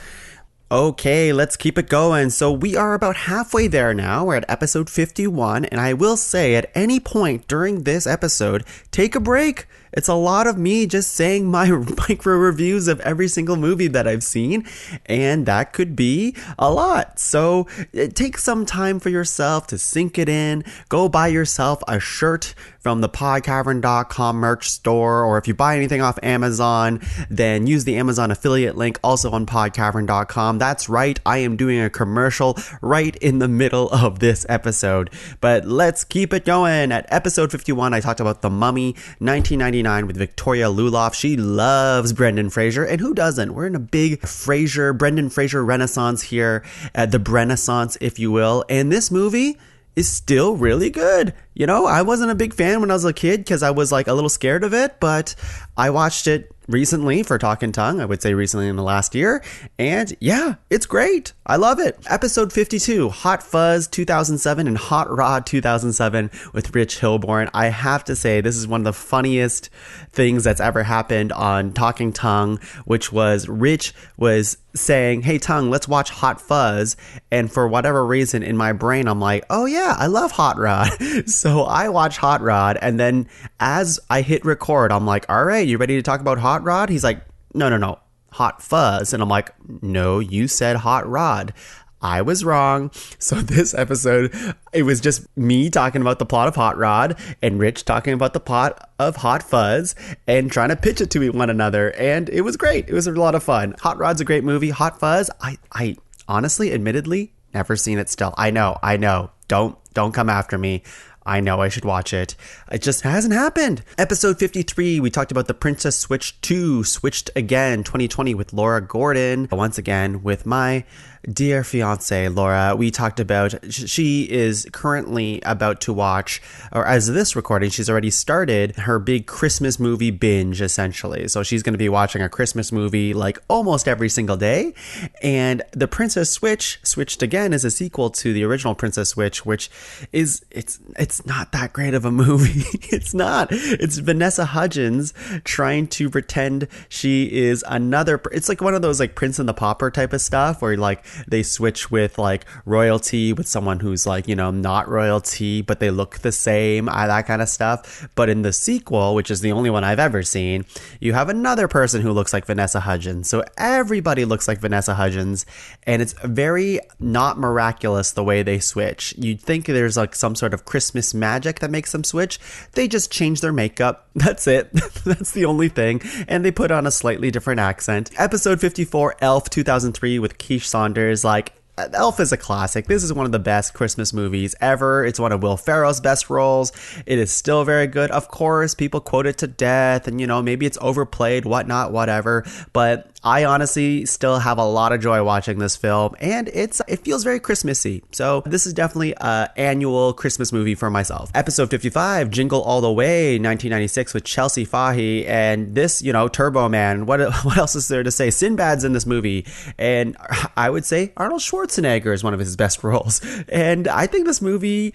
Okay, let's keep it going. So we are about halfway there now. We're at episode 51. And I will say at any point during this episode, take a break. It's a lot of me just saying my micro reviews of every single movie that I've seen, and that could be a lot. So take some time for yourself to sink it in. Go buy yourself a shirt from the podcavern.com merch store, or if you buy anything off Amazon, then use the Amazon affiliate link also on podcavern.com. That's right, I am doing a commercial right in the middle of this episode. But let's keep it going. At episode 51, I talked about The Mummy, 1999 with Victoria Luloff. She loves Brendan Fraser, and who doesn't? We're in a big Brendan Fraser renaissance here, the Brenaissance, if you will. And this movie is still really good. I wasn't a big fan when I was a kid because I was like a little scared of it, but I watched it recently for Talkin Tuong, I would say recently in the last year, and yeah, it's great. I love it. Episode 52, Hot Fuzz 2007 and Hot Rod 2007 with Rich Hilborn. I have to say, this is one of the funniest things that's ever happened on Talking Tuong, which was Rich was saying, hey Tuong, let's watch Hot Fuzz, and for whatever reason in my brain I'm like, oh yeah, I love Hot Rod. So I watch Hot Rod, and then as I hit record, I'm like, all right, you ready to talk about Hot Rod? He's like, no, Hot Fuzz. And I'm like, no, you said Hot Rod. I was wrong. So this episode, it was just me talking about the plot of Hot Rod and Rich talking about the plot of Hot Fuzz and trying to pitch it to one another. And it was great. It was a lot of fun. Hot Rod's a great movie. Hot Fuzz, I honestly, admittedly, never seen it still. I know. Don't come after me. I know I should watch it. It just hasn't happened. Episode 53, we talked about The Princess Switch 2, Switched Again, 2020 with Laura Gordon. Once again, with my dear fiance, Laura. We talked about, she is currently about to watch, or as of this recording, she's already started her big Christmas movie binge, essentially. So she's going to be watching a Christmas movie like almost every single day. And The Princess Switch, Switched Again, is a sequel to the original Princess Switch, which is, it's not that great of a movie. It's not. It's Vanessa Hudgens trying to pretend she is another, it's like one of those like Prince and the Pauper type of stuff where like they switch with like royalty with someone who's like, not royalty, but they look the same, that kind of stuff. But in the sequel, which is the only one I've ever seen, you have another person who looks like Vanessa Hudgens. So everybody looks like Vanessa Hudgens, and it's very not miraculous the way they switch. You'd think there's like some sort of Christmas magic that makes them switch. They just change their makeup. That's it. That's the only thing. And they put on a slightly different accent. Episode 54, Elf 2003 with Keith Saunders. Like, Elf is a classic. This is one of the best Christmas movies ever. It's one of Will Ferrell's best roles. It is still very good. Of course, people quote it to death and, maybe it's overplayed, whatnot, whatever. But I honestly still have a lot of joy watching this film, and it feels very Christmassy. So this is definitely an annual Christmas movie for myself. Episode 55, Jingle All the Way, 1996 with Chelsea Fahey. And this, Turbo Man, what else is there to say? Sinbad's in this movie. And I would say Arnold Schwarzenegger is one of his best roles. And I think this movie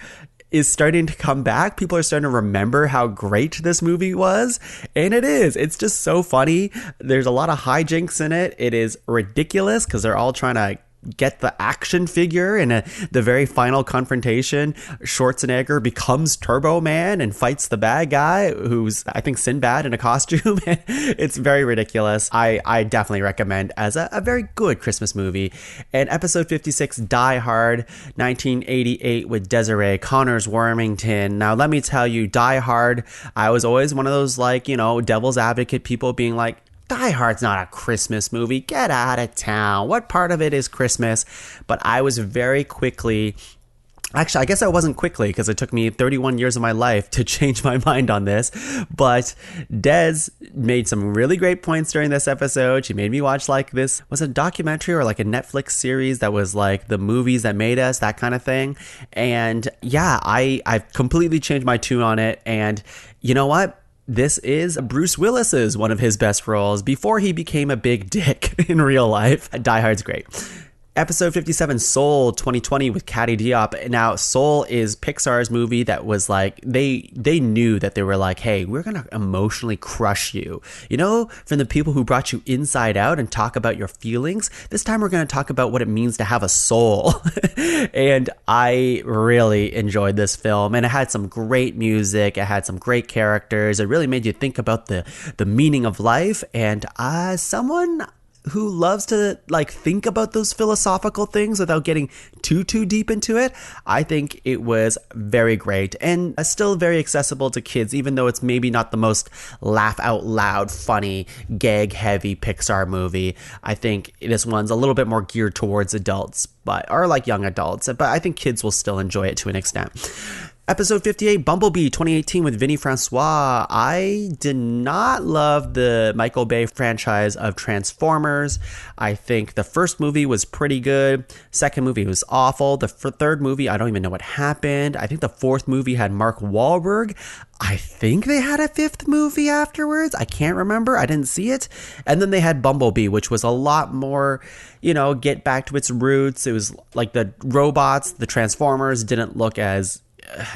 is starting to come back. People are starting to remember how great this movie was. And it is. It's just so funny. There's a lot of hijinks in it. It is ridiculous because they're all trying to get the action figure in the very final confrontation. Schwarzenegger becomes Turbo Man and fights the bad guy, who's, I think, Sinbad in a costume. It's very ridiculous. I definitely recommend as a very good Christmas movie. And episode 56, Die Hard, 1988, with Desiree Connors Wormington. Now, let me tell you, Die Hard, I was always one of those, like, you know, devil's advocate people being like, Die Hard's not a Christmas movie. Get out of town. What part of it is Christmas? But I was very quickly... Actually, I guess I wasn't quickly, because it took me 31 years of my life to change my mind on this. But Des made some really great points during this episode. She made me watch like this, was it a documentary or like a Netflix series that was like the movies that made us, that kind of thing. And yeah, I've completely changed my tune on it. And you know what? This is Bruce Willis's one of his best roles before he became a big dick in real life. Die Hard's great. Episode 57, Soul 2020 with Kati Diop. Now, Soul is Pixar's movie that was like, they knew that they were like, hey, we're going to emotionally crush you. You know, from the people who brought you Inside Out and talk about your feelings, this time we're going to talk about what it means to have a soul. And I really enjoyed this film, and it had some great music. It had some great characters. It really made you think about the meaning of life. And someone who loves to like think about those philosophical things without getting too deep into it, I think it was very great and still very accessible to kids, even though it's maybe not the most laugh out loud, funny, gag heavy Pixar movie. I think this one's a little bit more geared towards adults, or like young adults, but I think kids will still enjoy it to an extent. Episode 58, Bumblebee 2018 with Vinnie Francois. I did not love the Michael Bay franchise of Transformers. I think the first movie was pretty good. Second movie was awful. The third movie, I don't even know what happened. I think the fourth movie had Mark Wahlberg. I think they had a fifth movie afterwards. I can't remember. I didn't see it. And then they had Bumblebee, which was a lot more, get back to its roots. It was like the robots, the Transformers didn't look as...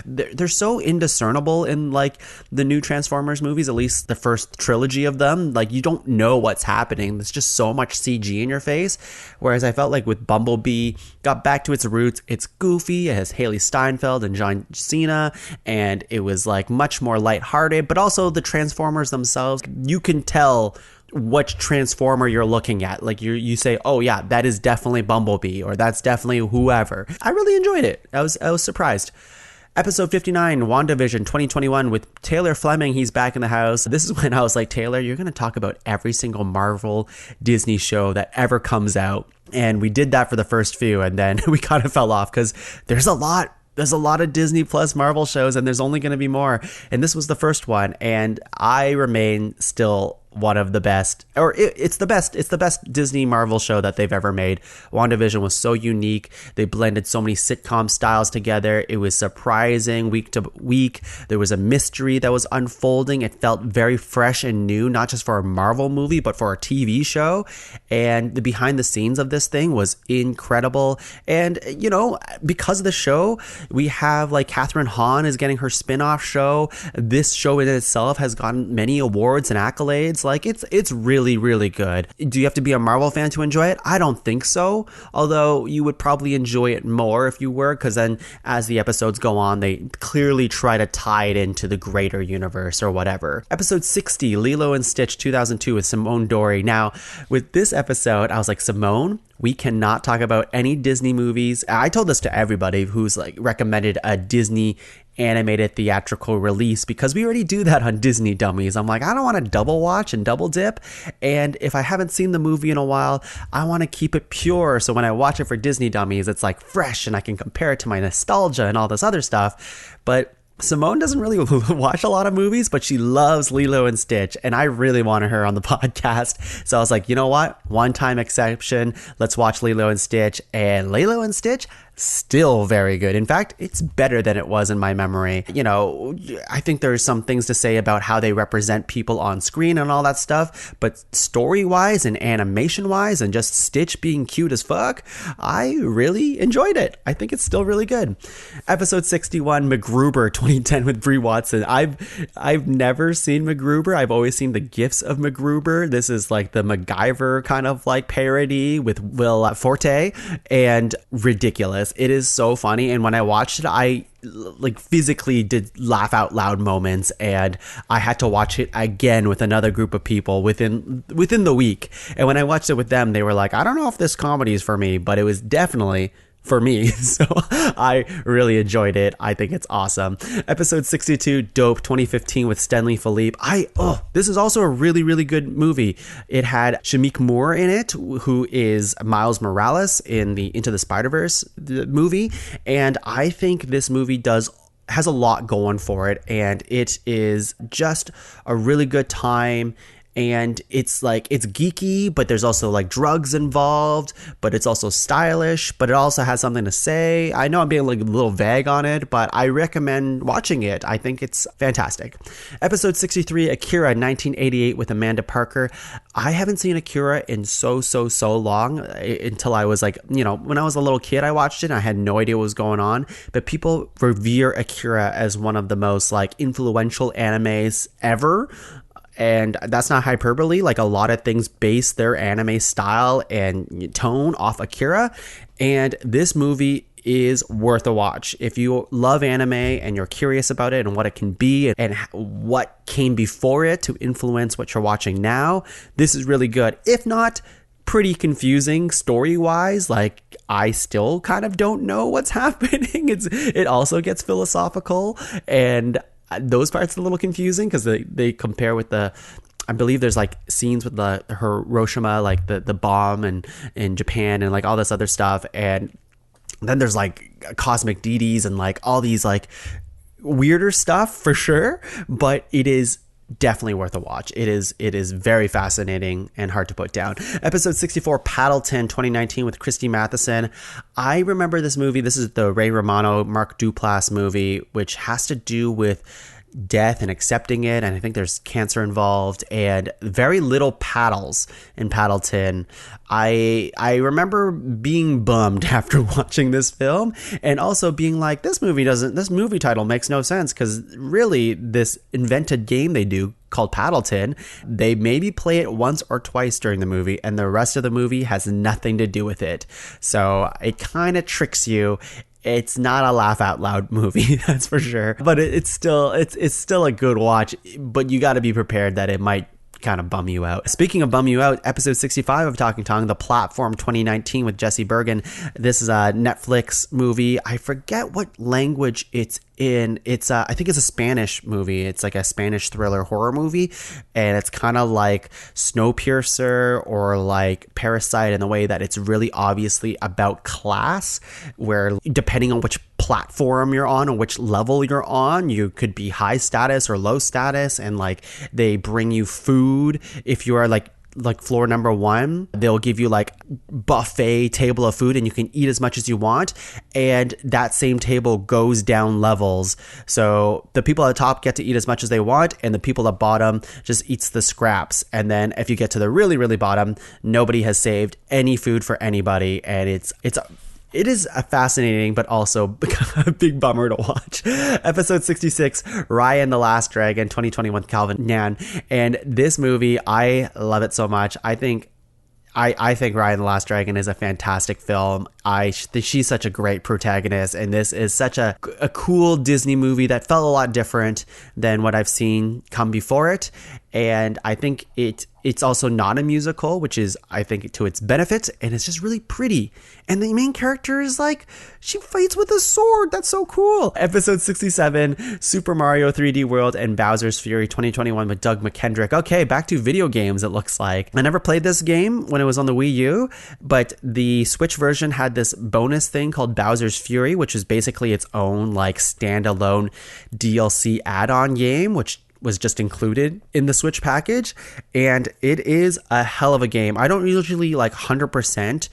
They're so indiscernible in like the new Transformers movies, at least the first trilogy of them. Like, you don't know what's happening. There's just so much CG in your face. Whereas I felt like with Bumblebee, got back to its roots. It's goofy. It has Haley Steinfeld and John Cena, and it was like much more lighthearted. But also the Transformers themselves, you can tell what Transformer you're looking at. Like you say, oh yeah, that is definitely Bumblebee, or that's definitely whoever. I really enjoyed it. I was surprised. Episode 59, WandaVision 2021 with Taylor Fleming. He's back in the house. This is when I was like, Taylor, you're going to talk about every single Marvel Disney show that ever comes out. And we did that for the first few, and then we kind of fell off because there's a lot of Disney Plus Marvel shows, and there's only going to be more. And this was the first one, and I remain still one of the best, or it's the best Disney Marvel show that they've ever made. WandaVision was so unique. They blended so many sitcom styles together. It was surprising week to week. There was a mystery that was unfolding. It felt very fresh and new, not just for a Marvel movie, but for a TV show. And the behind the scenes of this thing was incredible. And, because of the show, we have like Catherine Hahn is getting her spin-off show. This show in itself has gotten many awards and accolades. Like, it's really, really good. Do you have to be a Marvel fan to enjoy it? I don't think so. Although you would probably enjoy it more if you were, because then as the episodes go on, they clearly try to tie it into the greater universe or whatever. Episode 60, Lilo and Stitch 2002 with Simone Dory. Now, with this episode, I was like, Simone, we cannot talk about any Disney movies. I told this to everybody who's like recommended a Disney animated theatrical release, because we already do that on Disney Dummies. I'm like, I don't want to double watch and double dip. And if I haven't seen the movie in a while, I want to keep it pure. So when I watch it for Disney Dummies, it's like fresh and I can compare it to my nostalgia and all this other stuff. But Simone doesn't really watch a lot of movies, but she loves Lilo and Stitch, and I really wanted her on the podcast. So I was like, you know what? One time exception. Let's watch Lilo and Stitch. And Lilo and Stitch, still very good. In fact, it's better than it was in my memory. You know, I think there's some things to say about how they represent people on screen and all that stuff, but story-wise and animation-wise and just Stitch being cute as fuck, I really enjoyed it. I think it's still really good. Episode 61, MacGruber 2010 with Brie Watson. I've never seen MacGruber. I've always seen the GIFs of MacGruber. This is like the MacGyver kind of like parody with Will Forte, and ridiculous. It is so funny, and when I watched it, I like physically did laugh out loud moments, and I had to watch it again with another group of people within the week. And when I watched it with them, they were like, I don't know if this comedy is for me, but it was definitely for me. So I really enjoyed it. I think it's awesome. Episode 62, Dope 2015 with Stanley Philippe. This is also a really, really good movie. It had Shameik Moore in it, who is Miles Morales in the Into the Spider-Verse movie. And I think this movie has a lot going for it, and it is just a really good time. And it's geeky, but there's also like drugs involved, but it's also stylish, but it also has something to say. I know I'm being like a little vague on it, but I recommend watching it. I think it's fantastic. Episode 63, Akira 1988 with Amanda Parker. I haven't seen Akira in so long, until I was like, you know, when I was a little kid, I watched it and I had no idea what was going on. But people revere Akira as one of the most like influential animes ever. And that's not hyperbole. Like, a lot of things base their anime style and tone off Akira. And this movie is worth a watch. If you love anime and you're curious about it and what it can be and what came before it to influence what you're watching now, this is really good. If not, pretty confusing story-wise. Like, I still kind of don't know what's happening. It also gets philosophical, and those parts are a little confusing because they compare with I believe there's like scenes with the Hiroshima, like the bomb and in Japan and like all this other stuff. And then there's like cosmic deities and like all these like weirder stuff for sure. But it is definitely worth a watch. It is very fascinating and hard to put down. Episode 64, Paddleton 2019 with Christy Matheson. I remember this movie. This is the Ray Romano, Mark Duplass movie, which has to do with death and accepting it, and I think there's cancer involved, and very little paddles in Paddleton. I remember being bummed after watching this film, and also being like, this movie title makes no sense, because really this invented game they do called Paddleton, they maybe play it once or twice during the movie, and the rest of the movie has nothing to do with it. So it kind of tricks you. It's not a laugh out loud movie, that's for sure. But it's still a good watch, but you got to be prepared that it might kind of bum you out. Speaking of bum you out, episode 65 of Talkin Tuong, The Platform 2019 with Jesse Bergen. This is a Netflix movie. I forget what language it's in. It's I think it's a Spanish movie. It's like a Spanish thriller horror movie, and it's kind of like Snowpiercer or like Parasite in the way that it's really obviously about class, where depending on which platform you're on or which level you're on, you could be high status or low status, and like they bring you food. If you are like floor number 1, they'll give you like buffet table of food and you can eat as much as you want, and that same table goes down levels, so the people at the top get to eat as much as they want and the people at the bottom just eats the scraps. And then if you get to the really, really bottom, nobody has saved any food for anybody, and it is a fascinating but also a big bummer to watch. Episode 66, Raya and the Last Dragon 2021 Calvin Nan. And this movie, I love it so much. I think Raya and the Last Dragon is a fantastic film. She's such a great protagonist, and this is such a cool Disney movie that felt a lot different than what I've seen come before it. And I think it's also not a musical, which is, I think, to its benefit, and it's just really pretty. And the main character is like, she fights with a sword. That's so cool. Episode 67, Super Mario 3D World and Bowser's Fury 2021 with Doug McKendrick. Okay, back to video games, it looks like. I never played this game when it was on the Wii U, but the Switch version had this bonus thing called Bowser's Fury, which is basically its own like standalone DLC add-on game, which was just included in the Switch package, and it is a hell of a game. I don't usually like 100%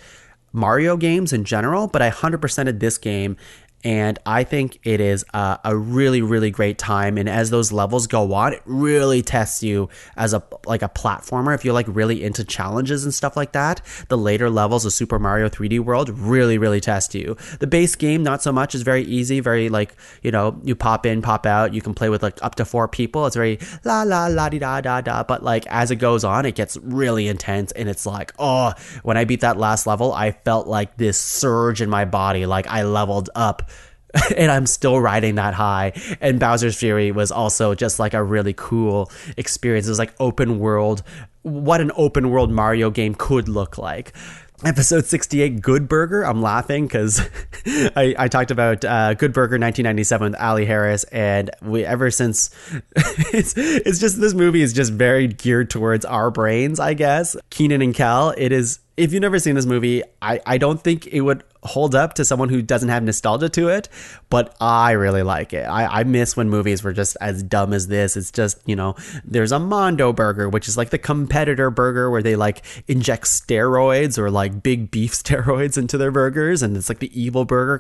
Mario games in general, but I 100%ed this game. And I think it is a really, really great time. And as those levels go on, it really tests you as a platformer. If you're like really into challenges and stuff like that, the later levels of Super Mario 3D World really, really test you. The base game, not so much, is very easy, very like, you pop in, pop out. You can play with like up to 4 people. It's very la la la di da da da. But like as it goes on, it gets really intense. And it's like, oh, when I beat that last level, I felt like this surge in my body, like I leveled up. And I'm still riding that high. And Bowser's Fury was also just like a really cool experience. It was like open world, what an open world Mario game could look like. Episode 68, Good Burger. I'm laughing because I talked about Good Burger 1997 with Ali Harris, and ever since it's just, this movie is just very geared towards our brains, I guess. Keenan and Kel, it is. If you've never seen this movie, I don't think it would hold up to someone who doesn't have nostalgia to it, but I really like it. I miss when movies were just as dumb as this. It's just, there's a Mondo burger, which is like the competitor burger where they like inject steroids or like big beef steroids into their burgers, and it's like the evil burger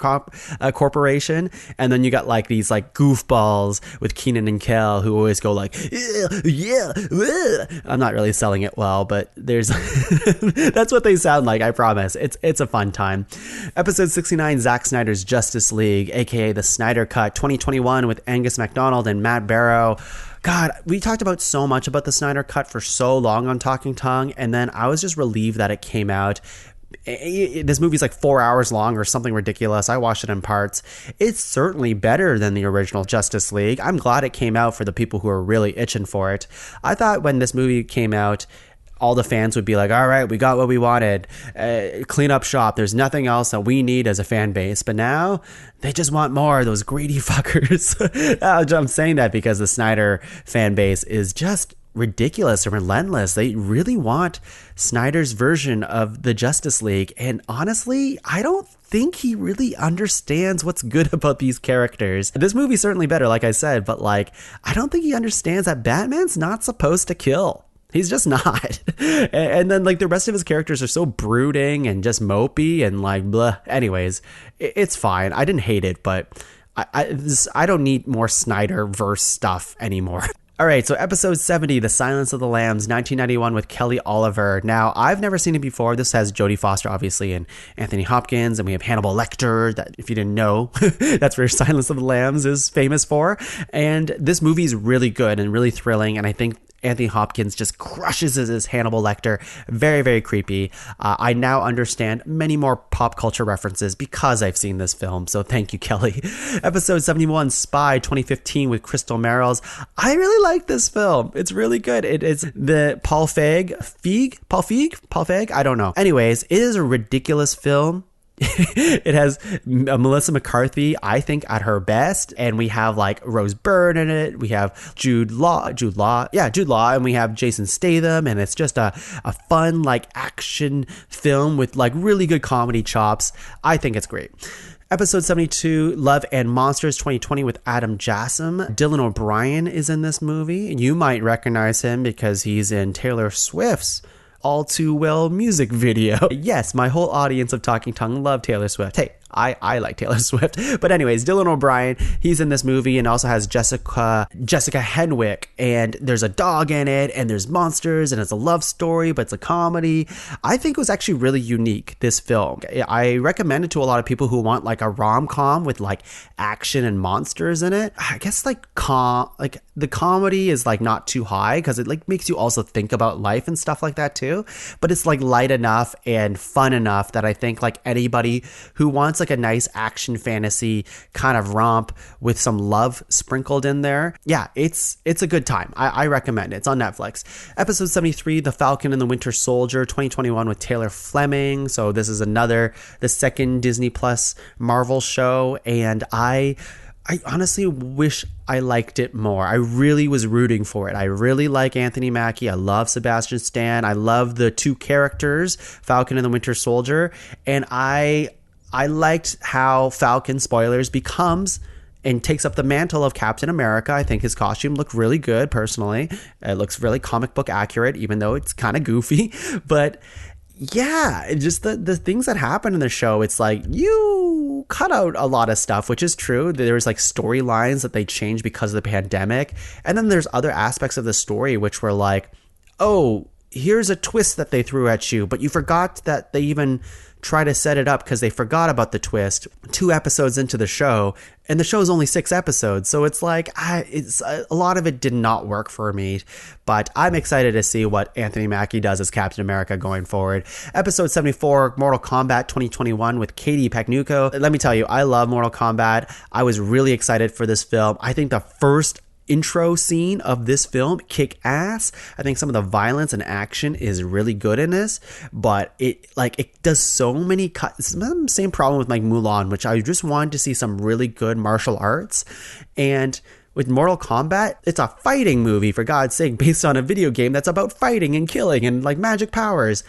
corporation. And then you got like these like goofballs with Keenan and Kel who always go like, yeah. I'm not really selling it well, but there's that's what they sound like, I promise. It's a fun time. Episode 69, Zack Snyder's Justice League, aka the Snyder Cut 2021 with Angus MacDonald and Matt Barrow. God, we talked about so much about the Snyder Cut for so long on Talking Tongue, and then I was just relieved that it came out. This movie's like 4 hours long or something ridiculous. I watched it in parts. It's certainly better than the original Justice League. I'm glad it came out for the people who are really itching for it. I thought when this movie came out, all the fans would be like, all right, we got what we wanted. Clean up shop. There's nothing else that we need as a fan base. But now they just want more, those greedy fuckers. I'm saying that because the Snyder fan base is just ridiculous and relentless. They really want Snyder's version of the Justice League. And honestly, I don't think he really understands what's good about these characters. This movie's certainly better, like I said, but like, I don't think he understands that Batman's not supposed to kill. He's just not. And then like the rest of his characters are so brooding and just mopey and like blah. Anyways, it's fine. I didn't hate it, but I don't need more Snyder-verse stuff anymore. All right, so episode 70, The Silence of the Lambs, 1991 with Kelly Oliver. Now, I've never seen it before. This has Jodie Foster, obviously, and Anthony Hopkins, and we have Hannibal Lecter, that, if you didn't know, that's where Silence of the Lambs is famous for. And this movie is really good and really thrilling, and I think Anthony Hopkins just crushes as Hannibal Lecter. Very, very creepy. I now understand many more pop culture references because I've seen this film. So thank you, Kelly. Episode 71, Spy 2015 with Crystal Merrills. I really like this film. It's really good. It is the Paul Feig? I don't know. Anyways, it is a ridiculous film. It has Melissa McCarthy, I think, at her best, and we have like Rose Byrne in it. We have Jude Law, and we have Jason Statham, and it's just a fun like action film with like really good comedy chops. I think it's great. Episode 72, Love and Monsters 2020 with Adam Jassem. Dylan O'Brien is in this movie. You might recognize him because he's in Taylor Swift's All Too Well music video. Yes, my whole audience of Talking Tongue love Taylor Swift. Hey, I like Taylor Swift. But anyways, Dylan O'Brien, he's in this movie, and also has Jessica Henwick, and there's a dog in it, and there's monsters, and it's a love story, but it's a comedy. I think it was actually really unique, this film. I recommend it to a lot of people who want like a rom-com with like action and monsters in it. I guess the comedy is like not too high because it like makes you also think about life and stuff like that too. But it's like light enough and fun enough that I think like anybody who wants like a nice action fantasy kind of romp with some love sprinkled in there, yeah, it's a good time. I recommend it. It's on Netflix. Episode 73, The Falcon and the Winter Soldier 2021 with Taylor Fleming. So this is the second Disney Plus Marvel show, and I honestly wish I liked it more. I really was rooting for it. I really like Anthony Mackie. I love Sebastian Stan. I love the two characters, Falcon and the Winter Soldier, and I liked how Falcon, spoilers, becomes and takes up the mantle of Captain America. I think his costume looked really good, personally. It looks really comic book accurate, even though it's kind of goofy. But yeah, just the things that happen in the show, it's like you cut out a lot of stuff, which is true. There's like storylines that they changed because of the pandemic. And then there's other aspects of the story which were like, oh, here's a twist that they threw at you, but you forgot that they even try to set it up because they forgot about the twist 2 episodes into the show, and the show is only 6 episodes. So it's like, it's a lot of it did not work for me, but I'm excited to see what Anthony Mackie does as Captain America going forward. Episode 74, Mortal Kombat 2021 with Katie Pagnucco. Let me tell you, I love Mortal Kombat. I was really excited for this film. I think the first intro scene of this film kick ass. I think some of the violence and action is really good in this, but it does so many cuts. Same problem with like Mulan, which I just wanted to see some really good martial arts. And with Mortal Kombat, it's a fighting movie, for God's sake, based on a video game that's about fighting and killing and like magic powers.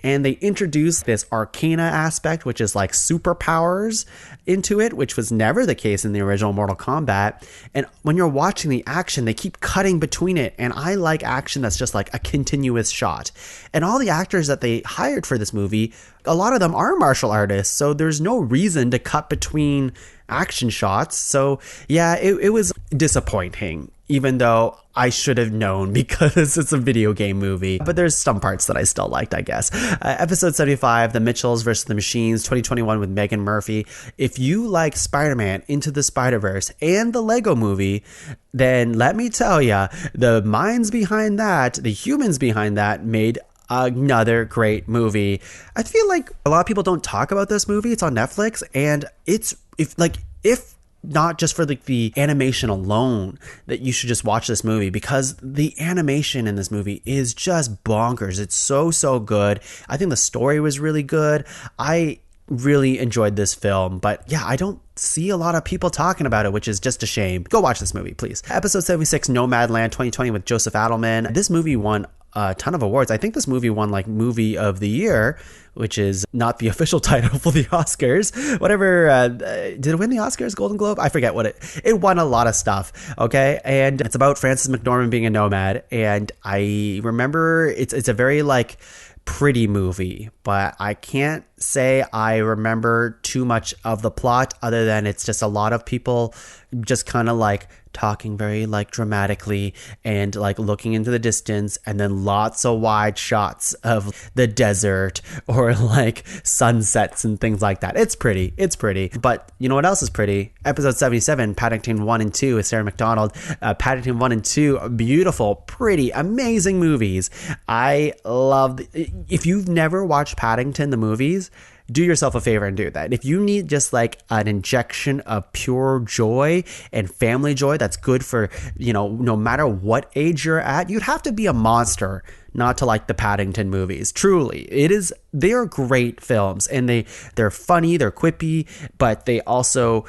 And they introduced this arcana aspect, which is like superpowers into it, which was never the case in the original Mortal Kombat. And when you're watching the action, they keep cutting between it. And I like action that's just like a continuous shot. And all the actors that they hired for this movie, a lot of them are martial artists. So there's no reason to cut between action shots. So yeah, it was disappointing, even though I should have known because it's a video game movie. But there's some parts that I still liked, I guess. Episode 75, The Mitchells vs. the Machines, 2021 with Megan Murphy. If you like Spider-Man Into the Spider-Verse and the Lego movie, then let me tell ya, the minds behind that, the humans behind that made another great movie. I feel like a lot of people don't talk about this movie. It's on Netflix, and if not just for the animation alone, that you should just watch this movie, because the animation in this movie is just bonkers. It's so good. I think the story was really good. I really enjoyed this film, but yeah, I don't see a lot of people talking about it, which is just a shame. Go watch this movie, please. Episode 76, Nomadland 2020 with Joseph Adelman. This movie won a ton of awards. I think this movie won like Movie of the Year, which is not the official title for the Oscars. Whatever, did it win the Oscars, Golden Globe? I forget what it won a lot of stuff, okay? And it's about Frances McDormand being a nomad, and I remember it's a very like pretty movie, but I can't say I remember too much of the plot other than it's just a lot of people just kind of like talking very like dramatically and like looking into the distance, and then lots of wide shots of the desert or like sunsets and things like that. It's pretty. But you know what else is pretty? Episode 77, Paddington 1 and 2 with Sarah McDonald. Paddington 1 and 2, beautiful, pretty, amazing movies. I love if you've never watched Paddington the movies, do yourself a favor and do that. If you need just like an injection of pure joy and family joy that's good for, you know, no matter what age you're at, you'd have to be a monster not to like the Paddington movies. Truly, they are great films, and they're funny, they're quippy, but they also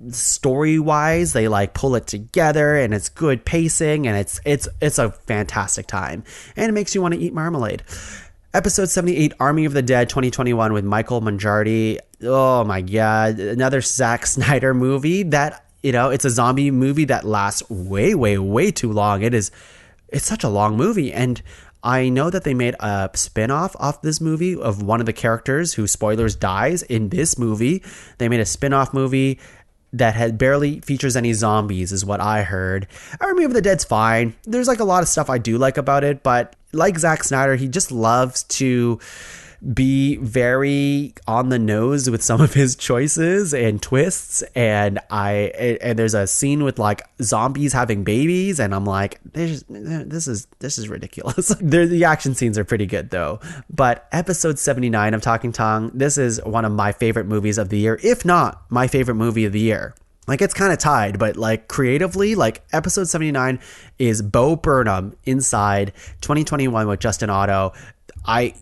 story-wise, they like pull it together, and it's good pacing, and it's a fantastic time, and it makes you want to eat marmalade. Episode 78, Army of the Dead 2021 with Michael Mangiardi. Oh my God. Another Zack Snyder movie that, you know, it's a zombie movie that lasts way too long. It's such a long movie. And I know that they made a spin-off of this movie of one of the characters who, spoilers, dies in this movie. They made a spin-off movie that barely features any zombies, is what I heard. Army of the Dead's fine. There's like a lot of stuff I do like about it, but like Zack Snyder, he just loves to be very on the nose with some of his choices and twists. And there's a scene with like zombies having babies, and I'm like, this is ridiculous. The action scenes are pretty good though. But episode 79 of Talkin Tuong, this is one of my favorite movies of the year, if not my favorite movie of the year. Like, it's kind of tied, but like creatively, like episode 79 is Bo Burnham Inside 2021 with Justin Otto. I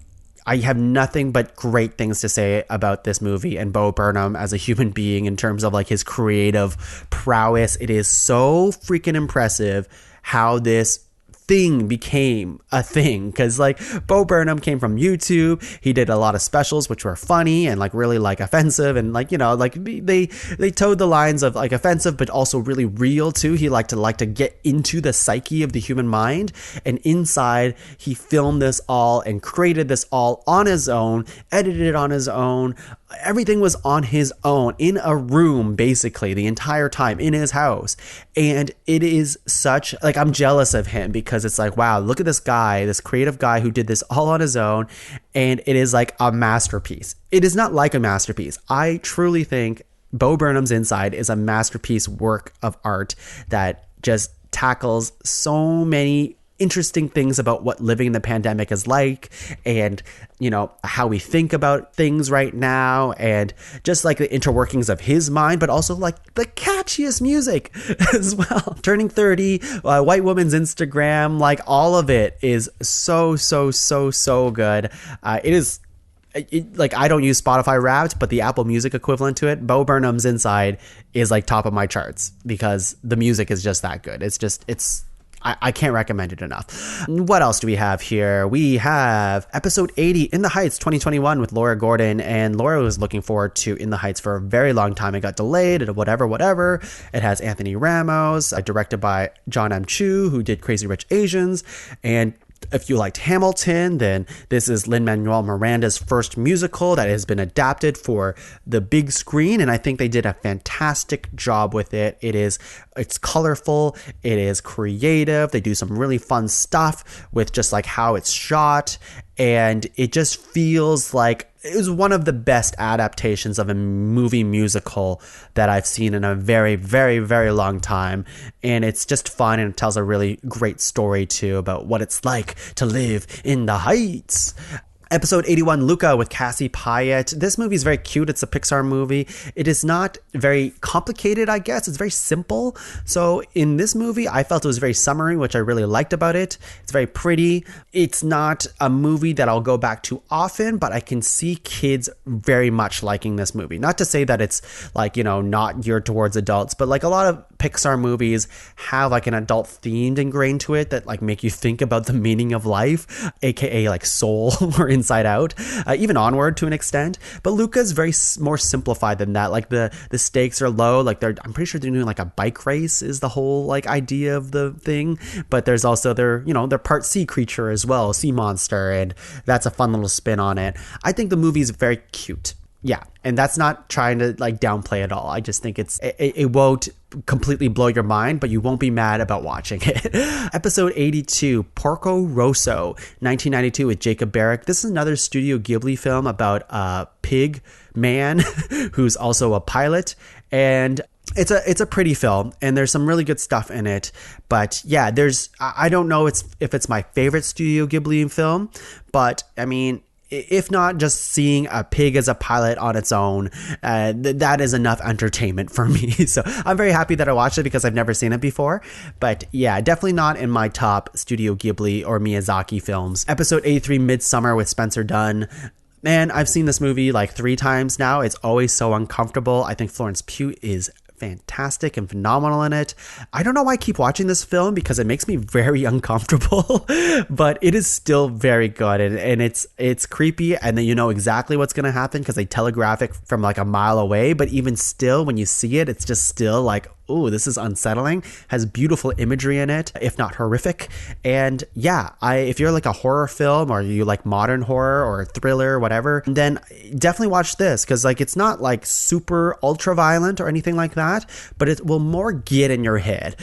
have nothing but great things to say about this movie and Bo Burnham as a human being in terms of like his creative prowess. It is so freaking impressive how this thing became a thing, because like Bo Burnham came from YouTube. He did a lot of specials which were funny and like really like offensive, and like, you know, like they towed the lines of like offensive but also really real too. He liked to get into the psyche of the human mind, and inside he filmed this all and created this all on his own, edited it on his own. Everything was on his own in a room basically the entire time in his house. And it is such like, I'm jealous of him because it's like, wow, look at this guy, this creative guy who did this all on his own, and it is like a masterpiece. It is not like a masterpiece. I truly think Bo Burnham's Inside is a masterpiece work of art that just tackles so many interesting things about what living in the pandemic is like, and you know, how we think about things right now, and just like the interworkings of his mind, but also like the catchiest music as well. Turning 30, White Woman's Instagram, like all of it is so good. Like I don't use Spotify Wrapped, but the Apple Music equivalent to it, Bo Burnham's Inside, is like top of my charts because the music is just that good. I can't recommend it enough. What else do we have here? We have episode 80, In the Heights 2021 with Laura Gordon. And Laura was looking forward to In the Heights for a very long time. It got delayed and whatever. It has Anthony Ramos, directed by John M. Chu, who did Crazy Rich Asians. And if you liked Hamilton, then this is Lin-Manuel Miranda's first musical that has been adapted for the big screen, and I think they did a fantastic job with it. It's colorful, it is creative, they do some really fun stuff with just like how it's shot, and it just feels like it was one of the best adaptations of a movie musical that I've seen in a very, very, very long time. And it's just fun, and it tells a really great story too about what it's like to live in the Heights. Episode 81, Luca with Cassie Pyatt. This movie is very cute. It's a Pixar movie. It is not very complicated, I guess. It's very simple. So in this movie, I felt it was very summery, which I really liked about it. It's very pretty. It's not a movie that I'll go back to often, but I can see kids very much liking this movie. Not to say that it's like, you know, not geared towards adults, but like a lot of Pixar movies have like an adult themed ingrained to it that like make you think about the meaning of life, aka like Soul or Inside Out, even Onward to an extent. But Luca's very more simplified than that. Like the stakes are low. Like I'm pretty sure they're doing like a bike race is the whole like idea of the thing. But there's also they're part sea creature as well, sea monster, and that's a fun little spin on it. I think the movie is very cute. Yeah, and that's not trying to like downplay at all. I just think it won't completely blow your mind, but you won't be mad about watching it. Episode 82, Porco Rosso, 1992 with Jacob Barrick. This is another Studio Ghibli film about a pig man who's also a pilot, and it's a pretty film, and there's some really good stuff in it. But yeah, I don't know if it's my favorite Studio Ghibli film, but I mean, if not just seeing a pig as a pilot on its own, that is enough entertainment for me. So I'm very happy that I watched it because I've never seen it before. But yeah, definitely not in my top Studio Ghibli or Miyazaki films. Episode 83, Midsummer with Spencer Dunn. Man, I've seen this movie like 3 times now. It's always so uncomfortable. I think Florence Pugh is fantastic and phenomenal in it. I don't know why I keep watching this film because it makes me very uncomfortable, but it is still very good, and it's creepy, and then you know exactly what's going to happen because they telegraph it from like a mile away. But even still, when you see it, it's just still like, oh, this is unsettling. Has beautiful imagery in it, if not horrific. And yeah, if you're like a horror film, or you like modern horror or thriller, whatever, then definitely watch this, because like it's not like super ultra violent or anything like that, but it will more get in your head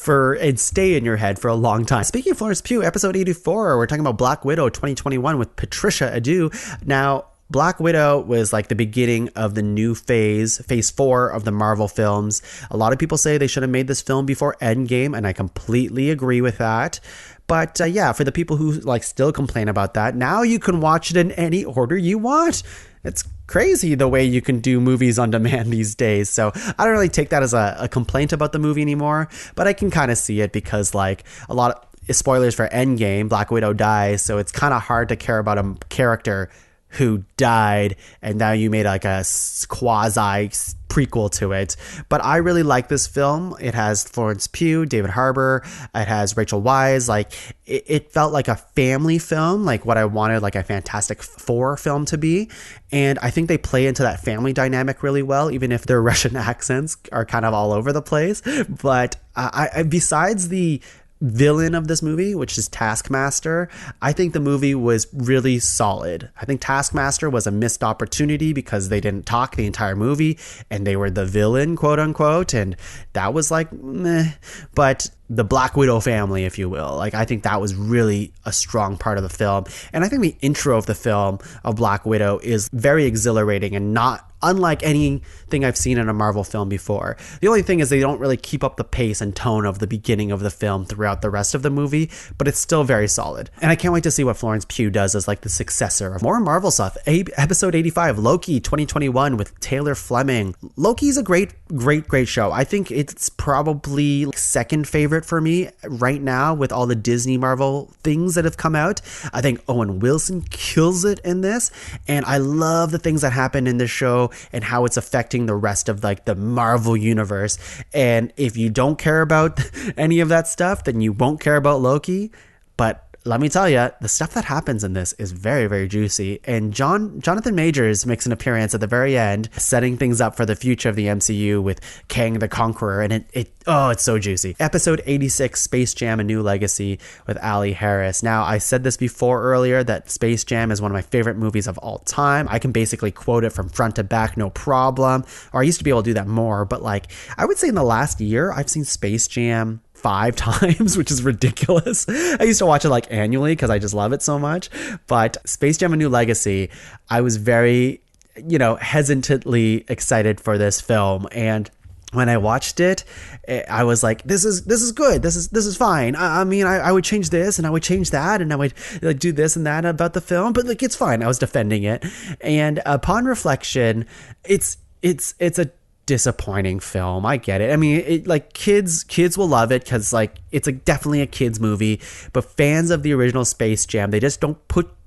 and stay in your head for a long time. Speaking of Florence Pugh, episode 84, we're talking about Black Widow 2021 with Patricia Adu. Now, Black Widow was like the beginning of the new phase 4 of the Marvel films. A lot of people say they should have made this film before Endgame, and I completely agree with that. But yeah, for the people who like still complain about that, now you can watch it in any order you want. It's crazy the way you can do movies on demand these days. So I don't really take that as a complaint about the movie anymore, but I can kind of see it because like a lot of spoilers for Endgame, Black Widow dies, so it's kind of hard to care about a character who died, and now you made like a quasi prequel to it. But I really like this film. It has Florence Pugh, David Harbour, it has Rachel Weisz. Like it felt like a family film, like what I wanted like a Fantastic Four film to be. And I think they play into that family dynamic really well, even if their Russian accents are kind of all over the place. But I besides the villain of this movie, which is Taskmaster, I think the movie was really solid. I think Taskmaster was a missed opportunity because they didn't talk the entire movie and they were the villain, quote unquote, and that was like meh. But the Black Widow family, if you will, like I think that was really a strong part of the film. And I think the intro of the film of Black Widow is very exhilarating and not unlike anything I've seen in a Marvel film before. The only thing is they don't really keep up the pace and tone of the beginning of the film throughout the rest of the movie, but it's still very solid. And I can't wait to see what Florence Pugh does as like the successor of more Marvel stuff. Episode 85, Loki 2021 with Taylor Fleming. Loki's a great show. I think it's probably second favorite for me right now with all the Disney Marvel things that have come out. I think Owen Wilson kills it in this, and I love the things that happen in this show and how it's affecting the rest of like the Marvel universe. And if you don't care about any of that stuff, then you won't care about Loki. But let me tell you, the stuff that happens in this is very, very juicy. And Jonathan Majors makes an appearance at the very end, setting things up for the future of the MCU with Kang the Conqueror. And it's so juicy. Episode 86, Space Jam: A New Legacy with Ali Harris. Now, I said this before earlier that Space Jam is one of my favorite movies of all time. I can basically quote it from front to back, no problem. Or I used to be able to do that more. But like, I would say in the last year, I've seen Space Jam 5 times, which is ridiculous. I used to watch it like annually because I just love it so much. But Space Jam: A New Legacy, I was very, hesitantly excited for this film. And when I watched it, I was like, this is good. This is fine. I mean, I would change this and I would change that and I would like do this and that about the film, but like, it's fine. I was defending it. And upon reflection, it's a disappointing film. I get it. I mean, kids will love it because like it's definitely a kids movie, but fans of the original Space Jam, they just don't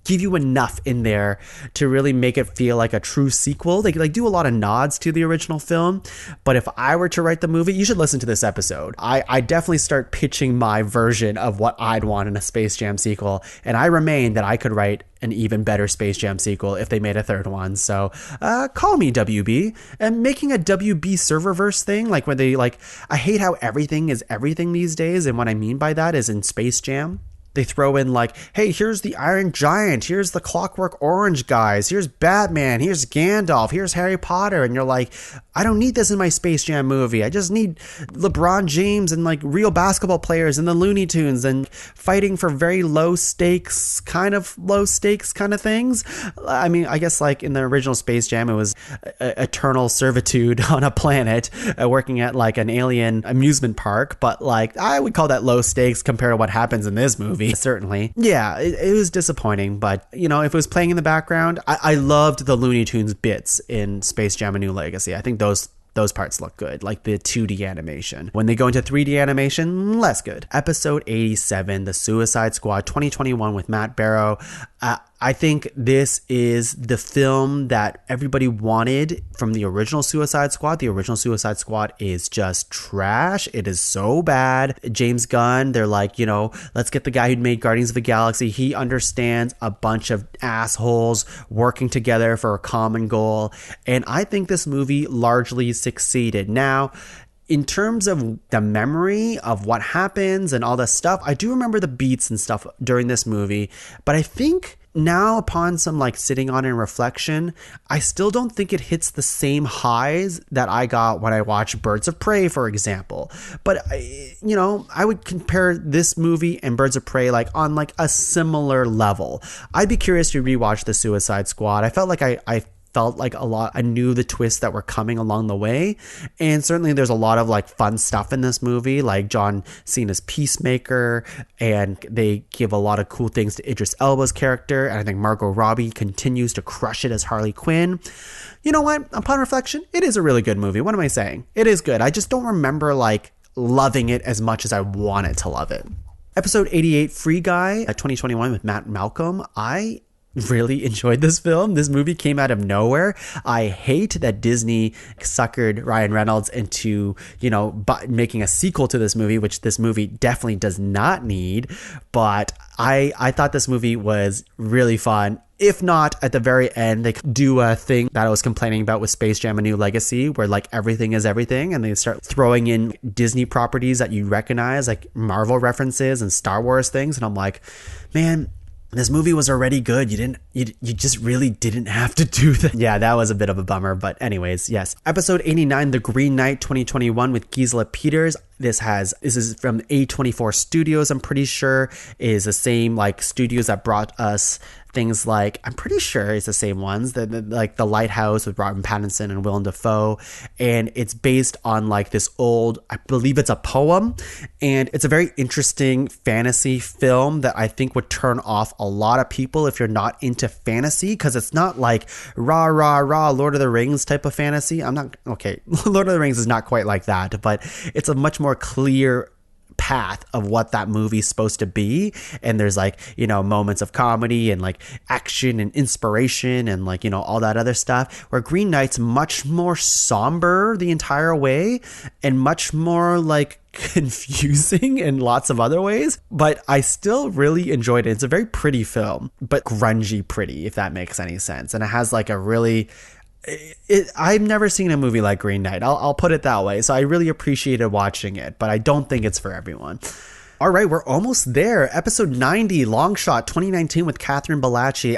give you enough in there to really make it feel like a true sequel. They like do a lot of nods to the original film, but if I were to write the movie, you should listen to this episode. I definitely start pitching my version of what I'd want in a Space Jam sequel, and I remain that I could write an even better Space Jam sequel if they made a third one. So call me WB. And making a WB serververse thing, like where they like, I hate how everything is everything these days, and what I mean by that is in Space Jam, they throw in like, hey, here's the Iron Giant, here's the Clockwork Orange guys, here's Batman, here's Gandalf, here's Harry Potter. And you're like, I don't need this in my Space Jam movie. I just need LeBron James and like real basketball players and the Looney Tunes and fighting for very low stakes kind of things. I mean, I guess like in the original Space Jam, it was eternal servitude on a planet working at like an alien amusement park. But like, I would call that low stakes compared to what happens in this movie. Certainly. Yeah, it was disappointing, but if it was playing in the background, I loved the Looney Tunes bits in Space Jam: A New Legacy. I think those parts look good, like the 2D animation. When they go into 3D animation, less good. Episode 87, The Suicide Squad 2021 with Matt Barrow. I think this is the film that everybody wanted from the original Suicide Squad. The original Suicide Squad is just trash. It is so bad. James Gunn, they're like, let's get the guy who made Guardians of the Galaxy. He understands a bunch of assholes working together for a common goal. And I think this movie largely succeeded. Now, in terms of the memory of what happens and all this stuff, I do remember the beats and stuff during this movie, but I think now upon some like sitting on and reflection, I still don't think it hits the same highs that I got when I watched Birds of Prey, for example. But I would compare this movie and Birds of Prey like on like a similar level. I'd be curious to rewatch The Suicide Squad. I felt like I felt like I knew the twists that were coming along the way. And certainly there's a lot of like fun stuff in this movie, like John Cena's Peacemaker, and they give a lot of cool things to Idris Elba's character. And I think Margot Robbie continues to crush it as Harley Quinn. You know what? Upon reflection, it is a really good movie. What am I saying? It is good. I just don't remember like loving it as much as I wanted to love it. Episode 88, Free Guy 2021 with Matt Malcolm. I really enjoyed this film. This movie came out of nowhere. I hate that Disney suckered Ryan Reynolds into, making a sequel to this movie, which this movie definitely does not need. But I thought this movie was really fun. If not, at the very end, they do a thing that I was complaining about with Space Jam: A New Legacy, where like everything is everything, and they start throwing in Disney properties that you recognize, like Marvel references and Star Wars things. And I'm like, man, this movie was already good. You just really didn't have to do that. Yeah, that was a bit of a bummer. But anyways, yes. Episode 89, The Green Knight 2021 with Gisela Peters. This is from A24 Studios, I'm pretty sure. It is the same like studios that brought us things like, I'm pretty sure it's the same ones, like The Lighthouse with Robert Pattinson and Willem Dafoe. And it's based on like this old, I believe it's a poem. And it's a very interesting fantasy film that I think would turn off a lot of people if you're not into fantasy, because it's not like rah, rah, rah, Lord of the Rings type of fantasy. Lord of the Rings is not quite like that, but it's a much more clear path of what that movie's supposed to be. And there's like, moments of comedy and like action and inspiration and like, all that other stuff, where Green Knight's much more somber the entire way and much more like confusing in lots of other ways. But I still really enjoyed it. It's a very pretty film, but grungy pretty, if that makes any sense. And it has like a really, I've never seen a movie like Green Knight. I'll put it that way. So I really appreciated watching it, but I don't think it's for everyone. All right, we're almost there. Episode 90, Long Shot 2019 with Catherine Bellacci.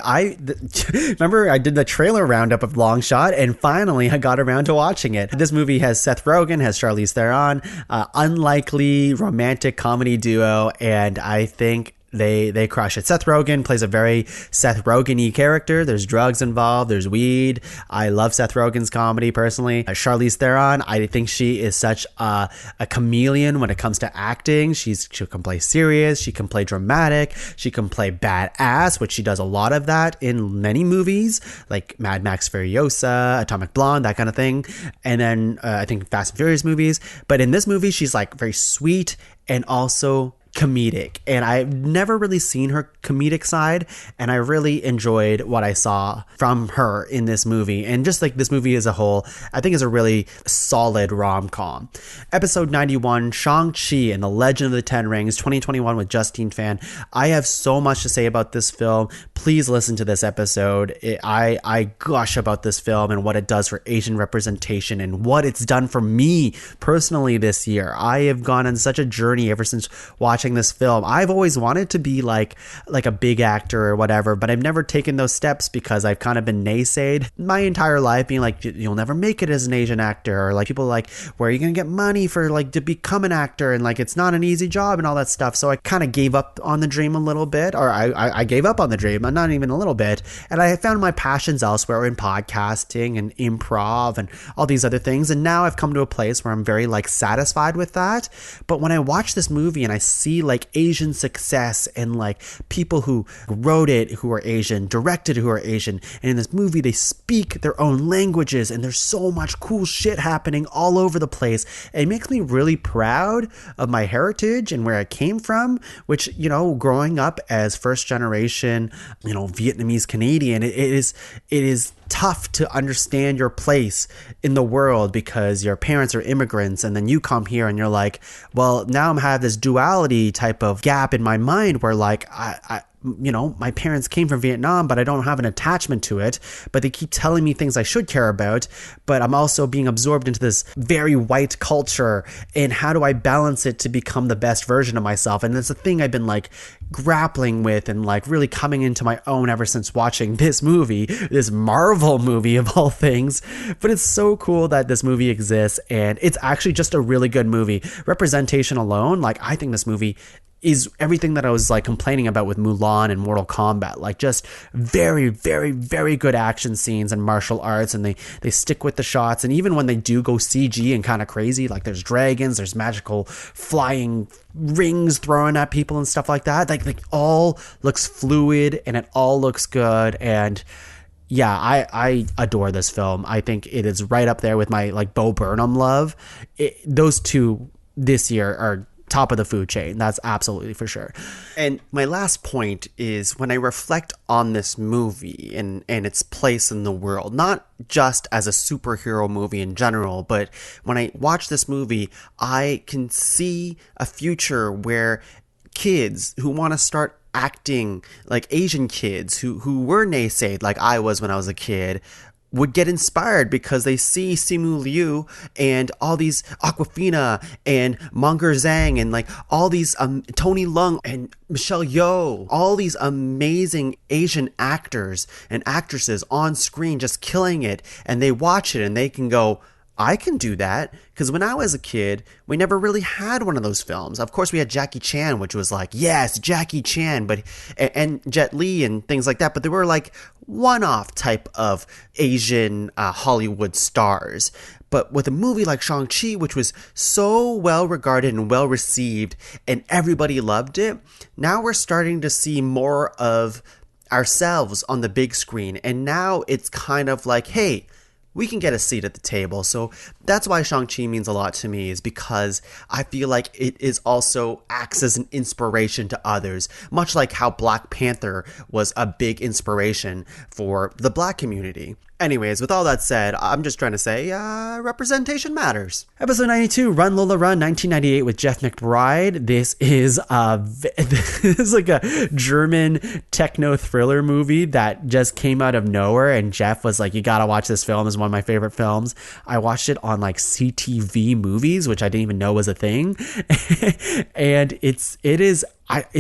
Remember I did the trailer roundup of Long Shot, and finally I got around to watching it. This movie has Seth Rogen, has Charlize Theron, unlikely romantic comedy duo, and I think they crush it. Seth Rogen plays a very Seth Rogen-y character. There's drugs involved. There's weed. I love Seth Rogen's comedy personally. Charlize Theron, I think she is such a chameleon when it comes to acting. She can play serious. She can play dramatic. She can play badass, which she does a lot of that in many movies, like Mad Max Furiosa, Atomic Blonde, that kind of thing. And then I think Fast and Furious movies. But in this movie, she's like very sweet and also comedic, and I've never really seen her comedic side, and I really enjoyed what I saw from her in this movie. And just like this movie as a whole, I think is a really solid rom-com. Episode 91, Shang-Chi and the Legend of the Ten Rings 2021 with Justine Fan. I have so much to say about this film. Please listen to this episode. I gush about this film and what it does for Asian representation and what it's done for me personally this year. I have gone on such a journey ever since watching this film. I've always wanted to be like a big actor or whatever, but I've never taken those steps because I've kind of been naysayed my entire life, being like, you'll never make it as an Asian actor, or like people like, where are you gonna get money for like to become an actor, and like it's not an easy job and all that stuff. So I kind of gave up on the dream a little bit, or I gave up on the dream, not even a little bit, and I found my passions elsewhere in podcasting and improv and all these other things. And now I've come to a place where I'm very like satisfied with that. But when I watch this movie and I see like Asian success and like people who wrote it who are Asian, directed who are Asian, and in this movie they speak their own languages, and there's so much cool shit happening all over the place, it makes me really proud of my heritage and where I came from, which, growing up as first generation, Vietnamese Canadian, it is tough to understand your place in the world because your parents are immigrants, and then you come here and you're like, well, now I'm having this duality type of gap in my mind where like my parents came from Vietnam, but I don't have an attachment to it, but they keep telling me things I should care about, but I'm also being absorbed into this very white culture, and how do I balance it to become the best version of myself? And that's the thing I've been like grappling with and like really coming into my own ever since watching this movie, this Marvel movie of all things. But it's so cool that this movie exists, and it's actually just a really good movie. Representation alone, like I think this movie is everything that I was like complaining about with Mulan and Mortal Kombat, like just very, very, very good action scenes and martial arts, and they stick with the shots. And even when they do go CG and kind of crazy, like there's dragons, there's magical flying rings thrown at people and stuff like that, like all looks fluid and it all looks good. And yeah, I adore this film. I think it is right up there with my like Bo Burnham love. Those two this year are top of the food chain. That's absolutely for sure. And my last point is when I reflect on this movie and its place in the world, not just as a superhero movie in general, but when I watch this movie, I can see a future where kids who want to start acting like Asian kids who were naysayed like I was when I was a kid would get inspired because they see Simu Liu and all these Aquafina and Monger Zhang and like all these Tony Leung and Michelle Yeoh, all these amazing Asian actors and actresses on screen just killing it, and they watch it and they can go, I can do that. Because when I was a kid, we never really had one of those films. Of course, we had Jackie Chan, which was like, yes, Jackie Chan, but and Jet Li and things like that. But they were like one-off type of Asian Hollywood stars. But with a movie like Shang-Chi, which was so well regarded and well received, and everybody loved it, now we're starting to see more of ourselves on the big screen. And now it's kind of like, hey, we can get a seat at the table. So that's why Shang-Chi means a lot to me, is because I feel like it is also acts as an inspiration to others, much like how Black Panther was a big inspiration for the Black community. Anyways, with all that said, I'm just trying to say, representation matters. Episode 92, Run Lola Run, 1998 with Jeff McBride. This is like a German techno thriller movie that just came out of nowhere, and Jeff was like, you gotta watch this film. It's one of my favorite films. I watched it on like CTV Movies, which I didn't even know was a thing. And it's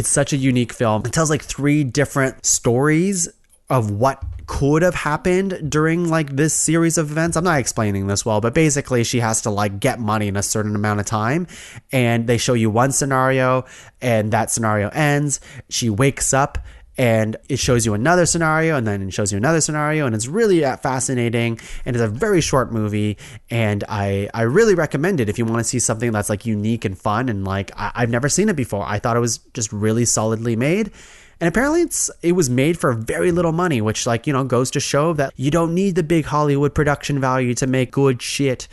such a unique film. It tells like 3 different stories of what could have happened during like this series of events. I'm not explaining this well, but basically she has to like get money in a certain amount of time, and they show you one scenario and that scenario ends. She wakes up and it shows you another scenario, and then it shows you another scenario, and it's really fascinating, and it's a very short movie, and I really recommend it if you want to see something that's like unique and fun, and like I've never seen it before. I thought it was just really solidly made. And apparently it was made for very little money, which like, you know, goes to show that you don't need the big Hollywood production value to make good shit.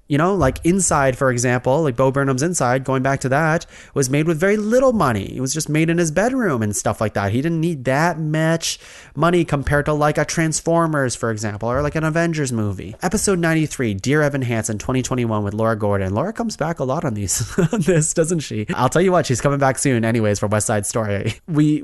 You know, like Inside, for example, like Bo Burnham's Inside, going back to that, was made with very little money. It was just made in his bedroom and stuff like that. He didn't need that much money compared to like a Transformers, for example, or like an Avengers movie. Episode 93, Dear Evan Hansen, 2021 with Laura Gordon. Laura comes back a lot on this, doesn't she? I'll tell you what, she's coming back soon anyways for West Side Story. We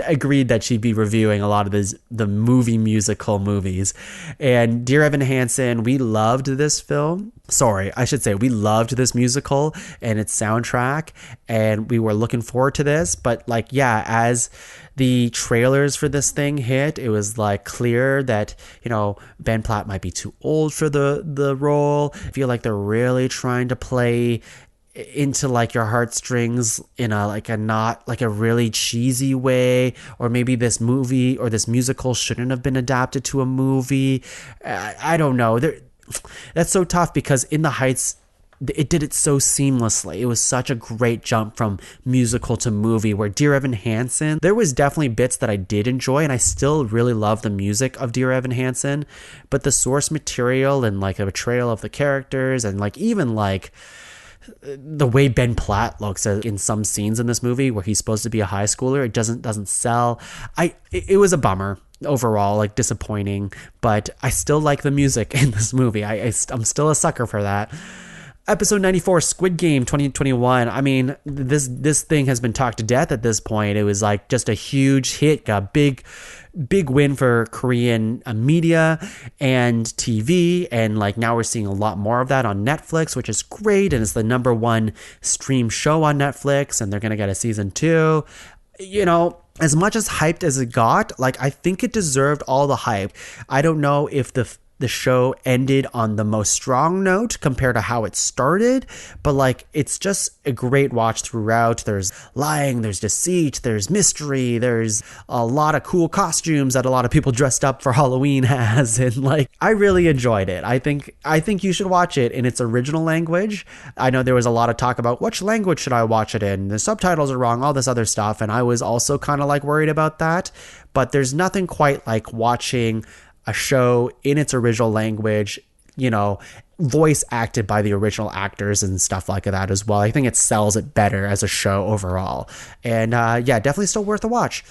agreed that she'd be reviewing a lot of the movie musical movies. And Dear Evan Hansen, we loved this film. Sorry, I should say we loved this musical and its soundtrack, and we were looking forward to this. But like, yeah, as the trailers for this thing hit, it was like clear that, you know, Ben Platt might be too old for the role. I feel like they're really trying to play into like your heartstrings in a not like a really cheesy way, or maybe this movie or this musical shouldn't have been adapted to a movie. I don't know. That's so tough because In the Heights, it did it so seamlessly. It was such a great jump from musical to movie, where Dear Evan Hansen, there was definitely bits that I did enjoy, and I still really love the music of Dear Evan Hansen, but the source material and like a portrayal of the characters, and like even like the way Ben Platt looks in some scenes in this movie where he's supposed to be a high schooler, it doesn't sell. It was a bummer overall, like disappointing, but I still like the music in this movie. I'm still a sucker for that. Episode 94, Squid Game 2021. I mean, this thing has been talked to death at this point. It was like just a huge hit, got big win for Korean media and TV, and like now we're seeing a lot more of that on Netflix, which is great, and it's the #1 stream show on Netflix, and they're gonna get a season 2. You know, as much as hyped as it got, like I think it deserved all the hype. I don't know if the show ended on the most strong note compared to how it started, but like it's just a great watch throughout. There's lying, there's deceit, there's mystery, there's a lot of cool costumes that a lot of people dressed up for Halloween has, and like I really enjoyed it. I think you should watch it in its original language. I know there was a lot of talk about which language should I watch it in, the subtitles are wrong, all this other stuff, and I was also kind of like worried about that, but there's nothing quite like watching a show in its original language, you know, voice acted by the original actors and stuff like that as well. I think it sells it better as a show overall. And yeah, definitely still worth a watch.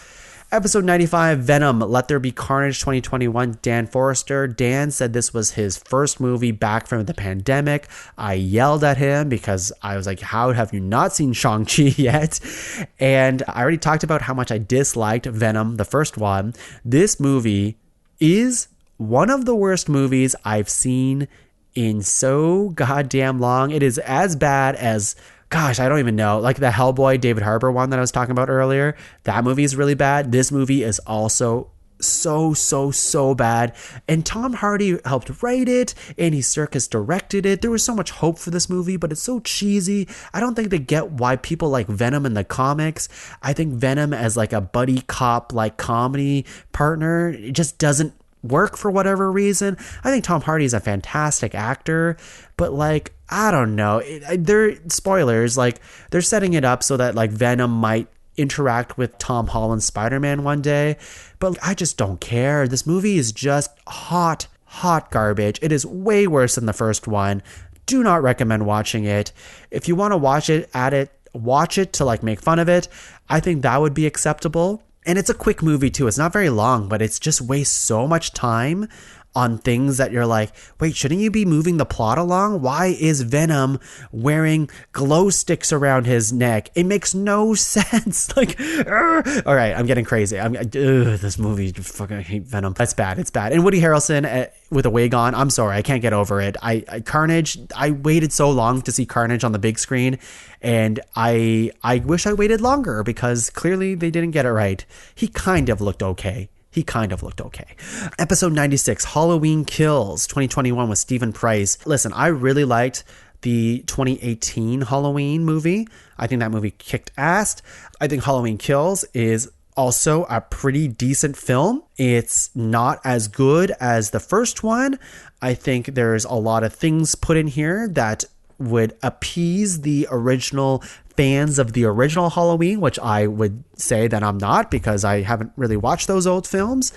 Episode 95, Venom, Let There Be Carnage 2021, Dan Forrester. Dan said this was his first movie back from the pandemic. I yelled at him because I was like, how have you not seen Shang-Chi yet? And I already talked about how much I disliked Venom, the first one. This movie is one of the worst movies I've seen in so goddamn long. It is as bad as, gosh, I don't even know, like the Hellboy David Harbour one that I was talking about earlier. That movie is really bad. This movie is also so bad. And Tom Hardy helped write it. Andy Serkis directed it. There was so much hope for this movie, but it's so cheesy. I don't think they get why people like Venom in the comics. I think Venom as like a buddy cop like comedy partner, it just doesn't work for whatever reason. I think Tom Hardy is a fantastic actor, but like, I don't know. They're spoilers. Like, they're setting it up so that like Venom might interact with Tom Holland's Spider-Man one day, but I just don't care. This movie is just hot garbage. It is way worse than the first one. Do not recommend watching it. If you want to watch it to like make fun of it, I think that would be acceptable. And it's a quick movie too. It's not very long, but it's just wastes so much time on things that you're like, wait, shouldn't you be moving the plot along? Why is Venom wearing glow sticks around his neck? It makes no sense. Like, all right, I'm getting crazy. This movie, fucking hate Venom. That's bad. It's bad. And Woody Harrelson with a wig on, I'm sorry, I can't get over it. Carnage, I waited so long to see Carnage on the big screen, and I wish I waited longer because clearly they didn't get it right. He kind of looked okay. Episode 96, Halloween Kills 2021 with Stephen Price. Listen, I really liked the 2018 Halloween movie. I think that movie kicked ass. I think Halloween Kills is also a pretty decent film. It's not as good as the first one. I think there's a lot of things put in here that would appease the original fans of the original Halloween, which I would say that I'm not because I haven't really watched those old films.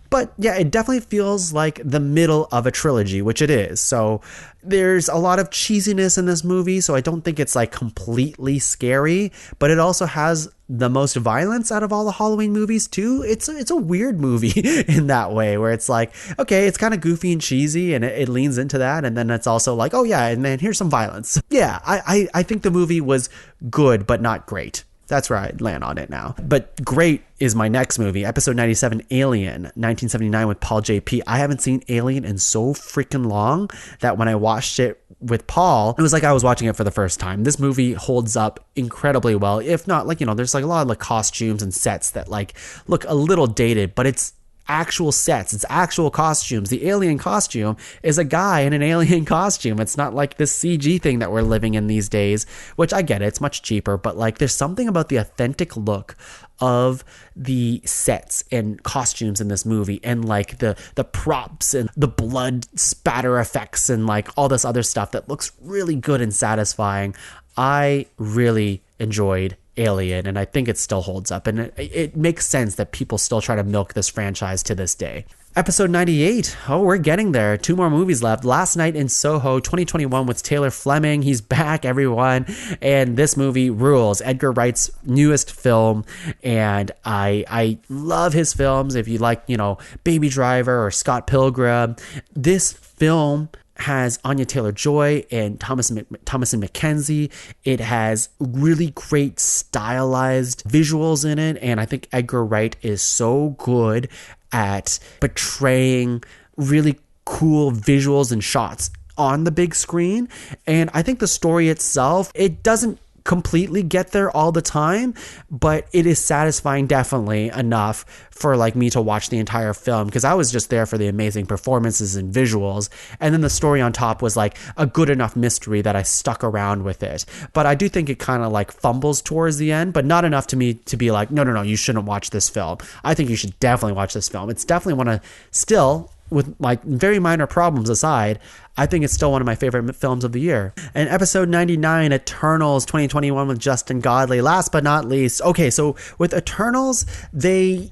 But yeah, it definitely feels like the middle of a trilogy, which it is. So there's a lot of cheesiness in this movie, so I don't think it's like completely scary, but it also has the most violence out of all the Halloween movies too. It's a weird movie in that way, where it's like, okay, it's kind of goofy and cheesy and it leans into that, and then it's also like, oh yeah, and then here's some violence. Yeah, I think the movie was good, but not great. That's where I land on it now. But great is my next movie, episode 97, Alien, 1979 with Paul J.P. I haven't seen Alien in so freaking long that when I watched it with Paul, it was like I was watching it for the first time. This movie holds up incredibly well. If not, like, you know, there's like a lot of like costumes and sets that like look a little dated, but it's actual sets, it's actual costumes. The alien costume is a guy in an alien costume. It's not like this CG thing that we're living in these days, which I get it, it's much cheaper, but like there's something about the authentic look of the sets and costumes in this movie, and like the props and the blood spatter effects and like all this other stuff that looks really good and satisfying. I really enjoyed Alien, and I think it still holds up, and it makes sense that people still try to milk this franchise to this day. Episode 98. Oh, we're getting there. 2 more movies left. Last Night in Soho 2021 with Taylor Fleming. He's back, everyone. And this movie rules. Edgar Wright's newest film. And I love his films. If you like, you know, Baby Driver or Scott Pilgrim, this film has Anya Taylor-Joy and Thomasin McKenzie. It has really great stylized visuals in it, and I think Edgar Wright is so good at portraying really cool visuals and shots on the big screen. And I think the story itself, it doesn't completely get there all the time, but it is satisfying definitely enough for like me to watch the entire film, because I was just there for the amazing performances and visuals, and then the story on top was like a good enough mystery that I stuck around with it. But I do think it kind of like fumbles towards the end, but not enough to me to be like, no, you shouldn't watch this film. I think you should definitely watch this film. It's definitely one of, still, with like very minor problems aside, I think it's still one of my favorite films of the year. And episode 99, Eternals 2021 with Justin Godley. Last but not least, okay, so with Eternals, they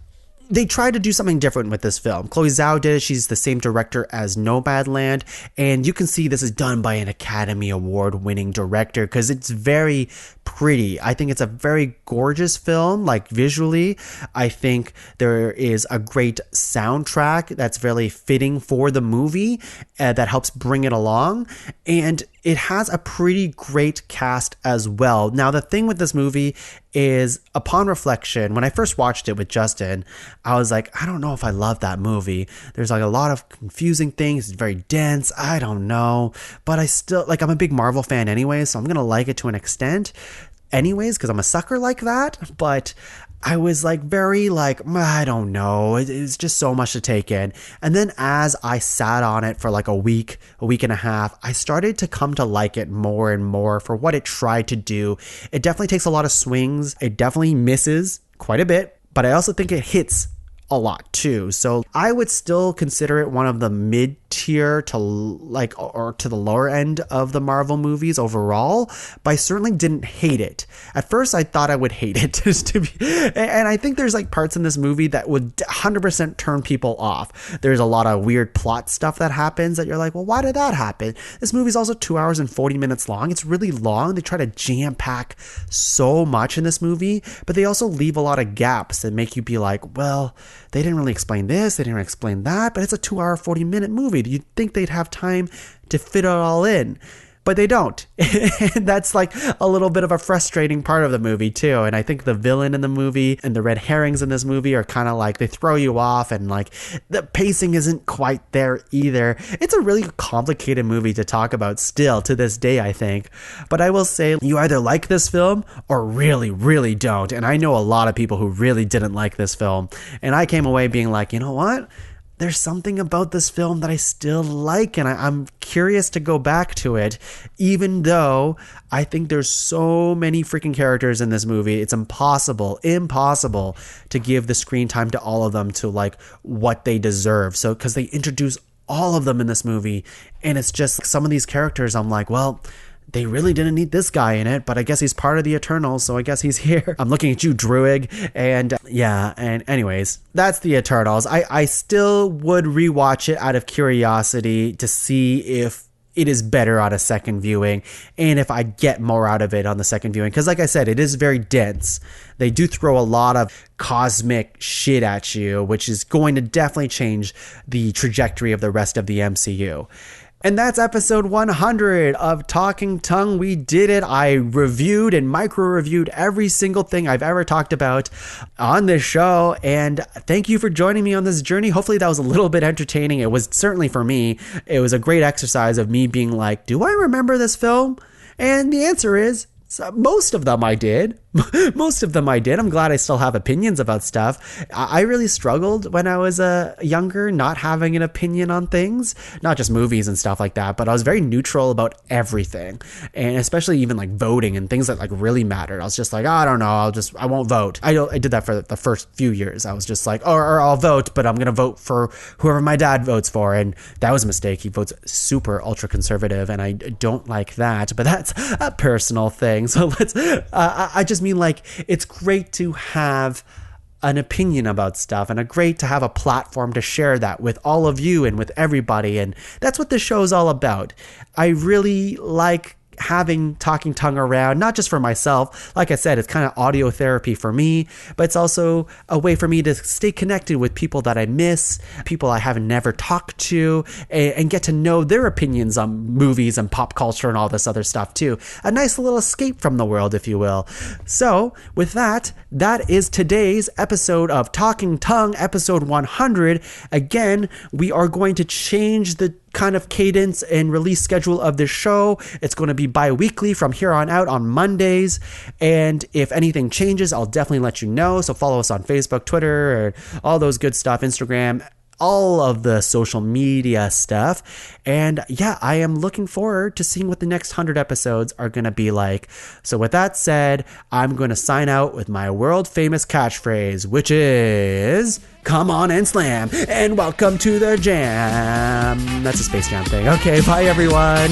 they tried to do something different with this film. Chloe Zhao did it. She's the same director as Nomadland. And you can see this is done by an Academy Award winning director because it's very pretty. I think it's a very gorgeous film, like visually. I think there is a great soundtrack that's really fitting for the movie that helps bring it along. And it has a pretty great cast as well. Now, the thing with this movie is, upon reflection, when I first watched it with Justin, I was like, I don't know if I love that movie. There's like a lot of confusing things. It's very dense. I don't know. But I still, like, I'm a big Marvel fan anyway, so I'm going to like it to an extent anyways, because I'm a sucker like that. But I was like very like, I don't know. It's just so much to take in. And then as I sat on it for like a week and a half, I started to come to like it more and more for what it tried to do. It definitely takes a lot of swings. It definitely misses quite a bit, but I also think it hits a lot too. So I would still consider it one of the mid-tier to like, or to the lower end of the Marvel movies overall, but I certainly didn't hate it. At first I thought I would hate it and I think there's like parts in this movie that would 100% turn people off. There's a lot of weird plot stuff that happens that you're like, well, why did that happen? This movie's also 2 hours and 40 minutes long. It's really long. They try to jam pack so much in this movie, but they also leave a lot of gaps that make you be like, well, they didn't really explain this, they didn't explain that, but it's a 2 hour, 40-minute movie. Do you think they'd have time to fit it all in? But they don't. And that's like a little bit of a frustrating part of the movie too. And I think the villain in the movie and the red herrings in this movie are kind of like, they throw you off, and like the pacing isn't quite there either. It's a really complicated movie to talk about still to this day, I think. But I will say, you either like this film or really, really don't. And I know a lot of people who really didn't like this film. And I came away being like, you know what? There's something about this film that I still like, and I'm curious to go back to it, even though I think there's so many freaking characters in this movie. It's impossible to give the screen time to all of them to like what they deserve. So, because they introduce all of them in this movie, and it's just some of these characters I'm like, well, they really didn't need this guy in it, but I guess he's part of the Eternals, so I guess he's here. I'm looking at you, Druig, and yeah, and anyways, that's the Eternals. I still would rewatch it out of curiosity to see if it is better on a second viewing, and if I get more out of it on the second viewing, because like I said, it is very dense. They do throw a lot of cosmic shit at you, which is going to definitely change the trajectory of the rest of the MCU. And that's episode 100 of Talking Tongue. We did it. I reviewed and micro-reviewed every single thing I've ever talked about on this show. And thank you for joining me on this journey. Hopefully that was a little bit entertaining. It was certainly for me. It was a great exercise of me being like, do I remember this film? And the answer is, most of them I did. Most of them I did. I'm glad I still have opinions about stuff. I really struggled when I was younger, not having an opinion on things, not just movies and stuff like that, but I was very neutral about everything, and especially even like voting and things that like really mattered. I was just like, oh, I don't know, I won't vote. I did that for the first few years. I was just like, or I'll vote, but I'm gonna vote for whoever my dad votes for, and that was a mistake. He votes super ultra conservative, and I don't like that. But that's a personal thing. So let's. I just mean, like, it's great to have an opinion about stuff, and great to have a platform to share that with all of you and with everybody, and that's what this show is all about. I really like having Talking Tongue around, not just for myself. Like I said, it's kind of audio therapy for me, but it's also a way for me to stay connected with people that I miss, people I haven't never talked to, and get to know their opinions on movies and pop culture and all this other stuff too. A nice little escape from the world, if you will. So with that is today's episode of Talking Tongue, episode 100. Again, we are going to change the kind of cadence and release schedule of this show. It's going to be bi-weekly from here on out on Mondays, and if anything changes, I'll definitely let you know. So follow us on Facebook, Twitter, all those good stuff, Instagram, all of the social media stuff. And yeah, I am looking forward to seeing what the next 100 episodes are going to be like. So with that said, I'm going to sign out with my world famous catchphrase, which is, come on and slam, and welcome to the jam. That's a Space Jam thing. Okay, bye everyone.